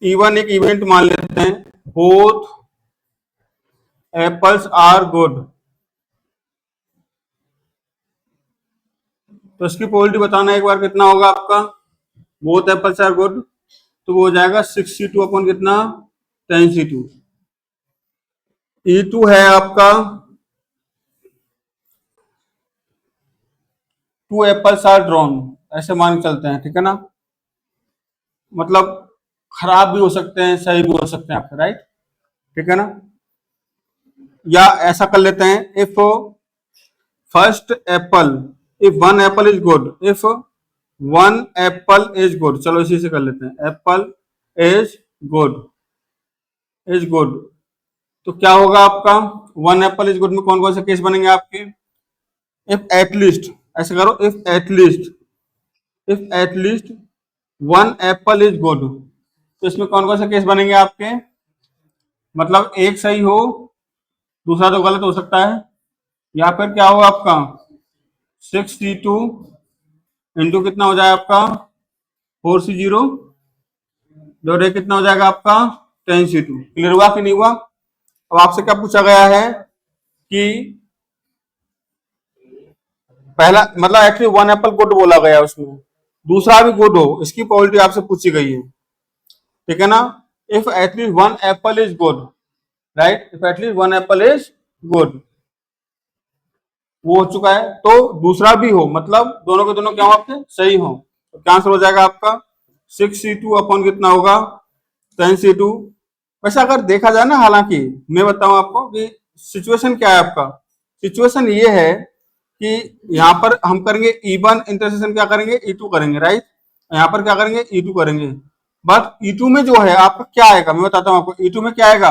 इवन एक इवेंट मान लेते हैं, बोथ एप्पल्स आर गुड, तो इसकी प्रोबेबिलिटी बताना एक बार कितना होगा आपका? बोथ एप्पल्स आर गुड, तो वो हो जाएगा 6C2 अपॉन कितना? 10C2। E2 है आपका 2 एप्पल्स आर ड्रॉन, ऐसे मान के चलते हैं, ठीक है ना। मतलब खराब भी हो सकते हैं सही भी हो सकते हैं आपके, राइट, ठीक है ना। या ऐसा कर लेते हैं, if first Apple, if one Apple is good, if one Apple is good, चलो इसी से कर लेते हैं, Apple is good, is good, तो क्या होगा आपका? वन एप्पल इज गुड में कौन कौन से केस बनेंगे आपके? इफ एटलीस्ट, ऐसे करो, if at least one Apple is good, तो इसमें कौन कौन से केस बनेंगे आपके? मतलब एक सही हो दूसरा तो गलत हो सकता है, या फिर क्या होगा आपका 6C2 इंटू कितना हो जाएगा आपका 4C0 जो कितना हो जाएगा आपका 10C2। क्लियर हुआ कि नहीं हुआ? अब आपसे क्या पूछा गया है कि पहला मतलब एक्चुअली वन एप्पल गुड बोला गया उसमें, दूसरा भी गुड हो, इसकी प्रोबेबिलिटी आपसे पूछी गई है, ठीक है ना। If at least one Apple is good, right, if at least one Apple is good, वो हो चुका है, तो दूसरा भी हो, मतलब दोनों के दोनों क्या हो आपके सही हो, तो क्या आंसर हो जाएगा आपका 6C2 अपॉन कितना होगा 10C2। वैसे अगर देखा जाए ना, हालांकि मैं बताऊं आपको कि सिचुएशन क्या है आपका, सिचुएशन ये है कि यहाँ पर हम करेंगे E1 इंटरसेक्शन क्या करेंगे E2 करेंगे, राइट, यहाँ पर क्या करेंगे E2 करेंगे, बट E2 में जो है आपका क्या आएगा मैं बताता हूँ आपको। E2 में क्या आएगा,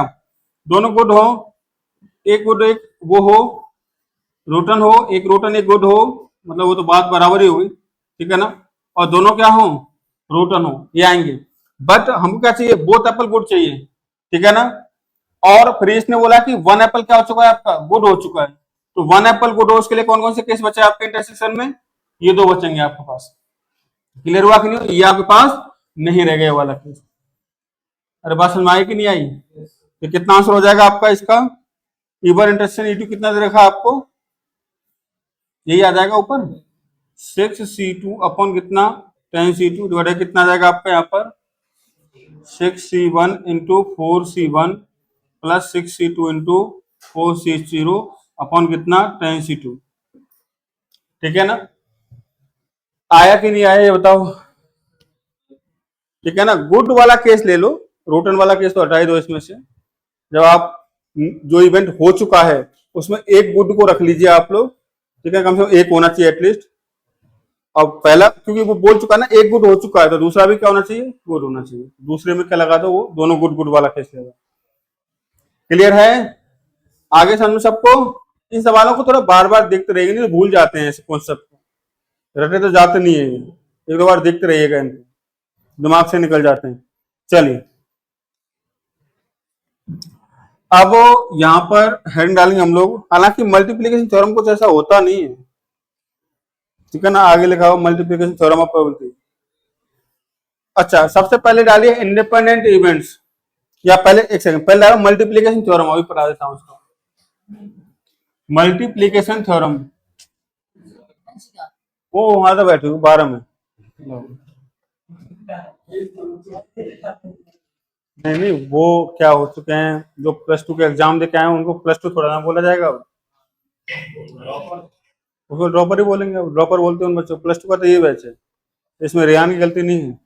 दोनों गुड हो, एक गुड एक वो हो रोटन हो, एक रोटन एक गुड हो, मतलब वो तो बात बराबर ही होगी, ठीक है ना, और दोनों क्या हो, रूटन हो, ये आएंगे। बट हमको क्या चाहिए, बोथ एप्पल गुड चाहिए, ठीक है ना। और फिर इसने बोला कि वन एप्पल क्या हो चुका है आपका, गुड हो चुका है। तो वन एप्पल गुड हो, उसके लिए कौन कौन से केस बचे आपके इंटरसेक्शन में, ये दो बचेंगे आपके पास। क्लियर हुआ कि नहीं, ये आपके पास नहीं रह गया वाला केस। अरे बात समझ में आई कि नहीं आई, तो कितना आंसर हो जाएगा आपका इसका, इवन इंटरसेक्शन ई टू कितना दे रखा आपको, यही आ जाएगा ऊपर 6c2 अपॉन कितना 10c2 डिवाइडेड कितना आ जाएगा आपका यहाँ पर 6c1 into 4c1 plus 6c2 into 4c0 upon कितना 10c2, ठीक है ना। आया कि नहीं आया ये बताओ, ठीक है ना। गुड वाला केस ले लो, रूटन वाला केस तो हटा ही दो इसमें से। जब आप जो इवेंट हो चुका है उसमें एक गुड को रख लीजिए आप लोग, ठीक है, कम से कम एक होना चाहिए एटलीस्ट। अब पहला क्योंकि वो बोल चुका ना एक गुड हो चुका है, तो दूसरा भी क्या होना चाहिए, गुड होना चाहिए। दूसरे में क्या लगा दो, वो दोनों गुड गुड वाला केस लेगा। क्लियर है, आगे समझो सबको। इन सवालों को थोड़ा बार बार देखते रहिए, नहीं तो भूल जाते हैं इस कॉन्सेप्ट को, रटे तो जाते नहीं है, एक दो बार देखते रहिएगा, इनको दिमाग से निकल जाते हैं। चलिए अब यहां पर हेडिंग डालेंगे हम लोग। हालांकि मल्टीप्लीकेशन थ्योरम कुछ ऐसा होता नहीं है, ठीक है ना, आगे लिखा हुआ मल्टीप्लीकेशन थ्योरम ऑफ प्रोबेबिलिटी। अच्छा सबसे पहले डालिए इंडिपेंडेंट इवेंट्स, या पहले एक सेकंड पहले डालो मल्टीप्लीकेशन थ्योरम, अभी पढ़ा देता हूं उसको। मल्टीप्लीकेशन थ्योरम, वो वहां तो बैठे 12 में, नहीं नहीं वो क्या हो चुके हैं, जो प्लस टू के एग्जाम देके आए हैं उनको प्लस टू थोड़ा ना बोला जाएगा, उसको ड्रॉपर ही बोलेंगे। ड्रॉपर बोलते हैं उन बच्चों, प्लस टू का तो ये बैच है, इसमें रेहान की गलती नहीं है।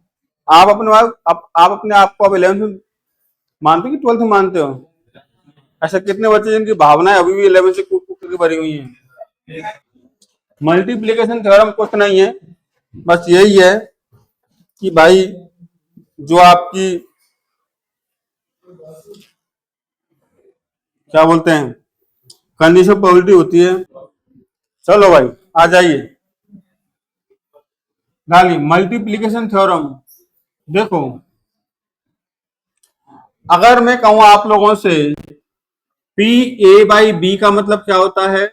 आप अपने आप अपने आप को अब 11th में मानते हो कि 12th में मानते हो? ऐसे कितने बच्चे जिनकी भावनाएं अभी भी 11 से कूट कूट के भरी हुई हैं। मल्टीप्लीकेशन थ्योरम कुछ नहीं है, बस यही है कि भाई जो आपकी क्या बोलते हैं कंडीशन प्रोबेबिलिटी होती है। चलो भाई आ जाइए, डालिए मल्टीप्लीकेशन थ्योरम। देखो अगर मैं कहूं आप लोगों से पी ए बाई बी का मतलब क्या होता है,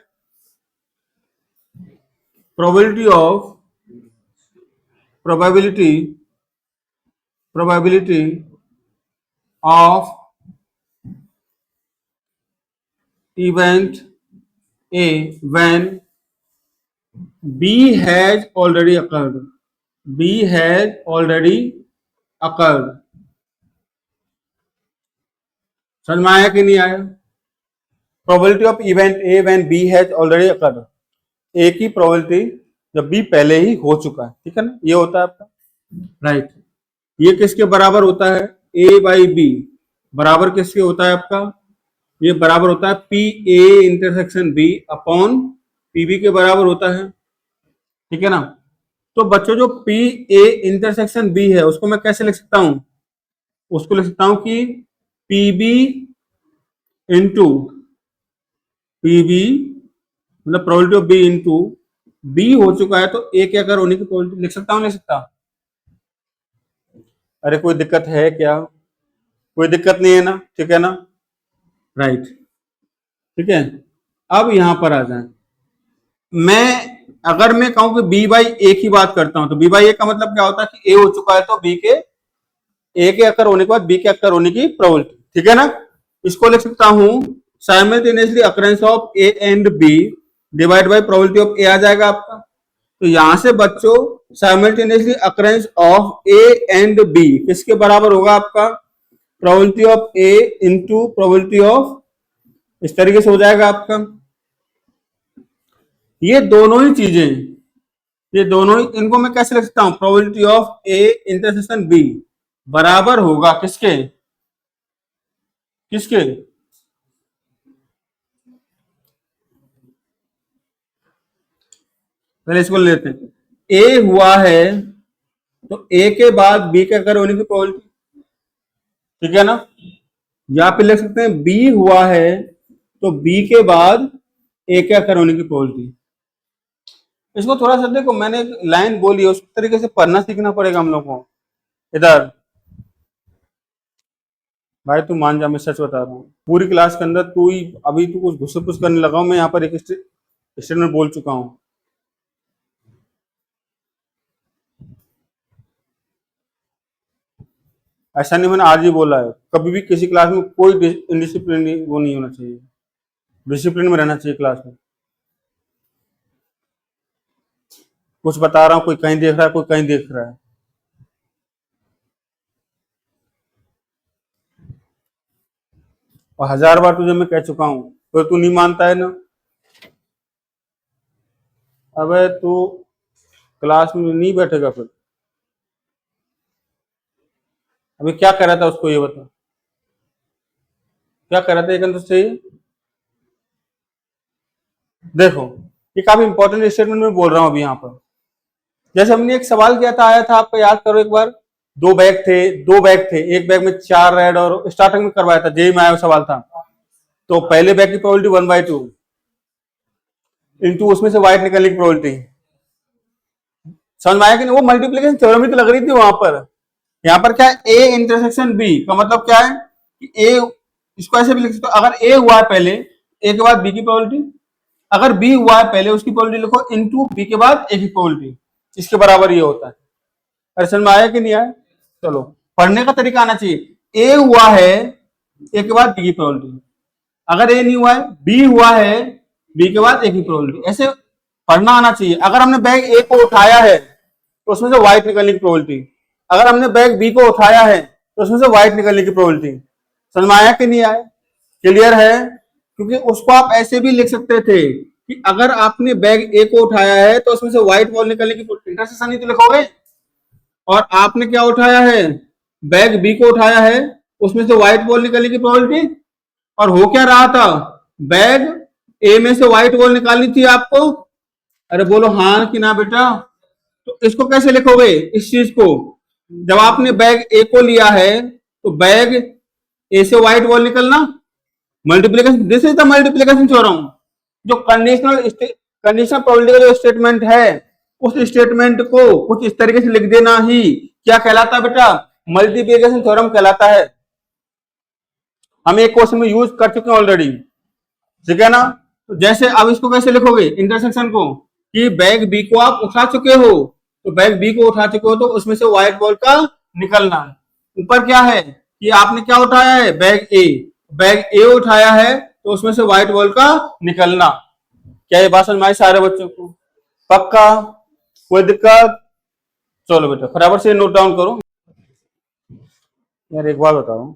probability of probability of event A when B has already occurred, B has already occurred. समझ में आया कि नहीं आया, probability of event A when B has already occurred, A की प्रोबेबिलिटी जब बी पहले ही हो चुका है, ठीक है ना, ये होता है आपका राइट। ये किसके बराबर होता है, ए बाई बी बराबर किसके होता है आपका, ये बराबर होता है P A intersection B upon P B के बराबर होता है, ठीक है ना। तो बच्चों जो पी ए इंटरसेक्शन बी है उसको मैं कैसे लिख सकता हूं, उसको लिख सकता हूं कि P B into P B मतलब probability of B into B हो चुका है, तो ए के अगर होने की प्रोबेबिलिटी लिख सकता हूं, नहीं सकता? अरे कोई दिक्कत है क्या, कोई दिक्कत नहीं है ना, ठीक है ना, राइट, ठीक है। अब यहां पर आ जाए, मैं अगर मैं कहूं कि बी बाई ए की बात करता हूं, तो बी बाई ए का मतलब क्या होता है कि ए हो चुका है, तो बी के ए के अक्कर होने के बाद बी के अक्कर होने की प्रोबेबिलिटी, ठीक है ना। इसको लिख सकता हूं simultaneously occurrence of A and B divide by probability of A आ जाएगा आपका। तो यहां से बच्चों simultaneously occurrence of A and B किसके बराबर होगा आपका, probability of A into probability of, इस तरीके से हो जाएगा आपका। ये दोनों ही चीजें, ये दोनों ही, इनको मैं कैसे लिख सकता हूं, probability of A intersection B बराबर होगा किसके, किसके, पहले इसको लेते हैं, ए हुआ है तो ए के बाद बी के अगर होने की प्रोबेबिलिटी, ठीक है ना। या फिर लिख सकते हैं बी हुआ है तो बी के बाद ए के अकर होने की प्रोबेबिलिटी। इसको थोड़ा सा देखो, मैंने एक लाइन बोली है, उस तरीके से पढ़ना सीखना पड़ेगा हम लोग को। इधर भाई तू मान जा, मैं सच बता रहा हूँ, पूरी क्लास के अंदर तू ही अभी तू कुछ घुसपुस करने लगा हूँ, मैं यहाँ पर एक स्टेटमेंट बोल चुका हूँ। ऐसा नहीं मैंने आज ही बोला है, कभी भी किसी क्लास में कोई इनडिसिप्लिन वो नहीं होना चाहिए, डिसिप्लिन में रहना चाहिए क्लास में। कुछ बता रहा हूँ, कोई कहीं देख रहा है, कोई कहीं देख रहा है। और 1000 बार तुझे मैं कह चुका हूँ, तो तू नहीं मानता है ना। अबे तू क्लास में नहीं बैठेगा फिर। अभी क्या कर रहा था उसको ये बता, क्या कर रहा था एक अंदर से। देखो ये काफी इंपॉर्टेंट स्टेटमेंट में बोल रहा हूँ अभी यहाँ पर। जैसे हमने एक सवाल किया था, आया था, आपको याद करो एक बार। दो बैग थे, एक बैग में 4 रेड, और स्टार्टिंग में करवाया था, जेई में आया सवाल था। तो पहले बैग की प्रोबेबिलिटी 1/2 इंटू उसमें से व्हाइट निकलने की प्रोबेबिलिटी। समझ में आया कि नहीं? वो मल्टीप्लीकेशन थ्योरम ही तो लग रही थी वहां पर। यहाँ पर क्या है, ए इंटरसेक्शन बी का मतलब क्या है कि ए, इसको ऐसे भी लिख सकते हो, अगर ए हुआ है पहले, ए के बाद बी की प्रोबेबिलिटी, अगर बी हुआ है पहले उसकी प्रोबेबिलिटी लिखो, इनटू बी के बाद ए की प्रोबेबिलिटी, इसके बराबर ये होता है। अरे समझ में आया कि नहीं आया? चलो, पढ़ने का तरीका आना चाहिए। ए हुआ है, ए के बाद बी की प्रोबेबिलिटी, अगर ए नहीं हुआ है, बी हुआ है, बी के बाद ए की प्रोबेबिलिटी, ऐसे पढ़ना आना चाहिए। अगर हमने बैग ए को उठाया है तो उसमें से व्हाइट निकलने की प्रोबेबिलिटी, अगर हमने बैग बी को उठाया है तो उसमें से व्हाइट निकलने की प्रोबेबिलिटी। समझ में आया कि नहीं आया? क्लियर है? क्योंकि उसको आप ऐसे भी लिख सकते थे कि अगर आपने बैग ए को उठाया है तो उसमें से व्हाइट बॉल निकलने की इंटरसेक्शन ही तो लिखोगे। और आपने क्या उठाया है, बैग बी को उठाया है, उसमें से व्हाइट बॉल निकलने की प्रोबेबिलिटी। और हो क्या रहा था, बैग ए में से व्हाइट बॉल निकालनी थी आपको। अरे बोलो हाँ कि ना बेटा? तो इसको कैसे लिखोगे इस चीज को, जब आपने बैग ए को लिया है तो बैग ए से व्हाइट बॉल निकलना, multiplication, this is the multiplication theorem. जो कंडीशनल प्रोबेबिलिटी का जो स्टेटमेंट है, उस स्टेटमेंट को कुछ इस तरीके से लिख देना ही क्या कहलाता है बेटा, मल्टीप्लीकेशन थ्योरम कहलाता है। हम एक क्वेश्चन में यूज कर चुके हैं ऑलरेडी, ठीक है ना। तो जैसे अब इसको कैसे लिखोगे इंटरसेक्शन को, कि बैग बी को आप उठा चुके हो, तो बैग बी को उठा चुके हो तो उसमें से व्हाइट बॉल का निकलना। ऊपर क्या है कि आपने क्या उठाया है, बैग ए उठाया है तो उसमें से व्हाइट बॉल का निकलना। क्या ये बात समझ में आई सारे बच्चों को? पक्का? कोई दिक्कत? चलो बेटा फटाफट से नोट डाउन करो। यार एक बात बताओ,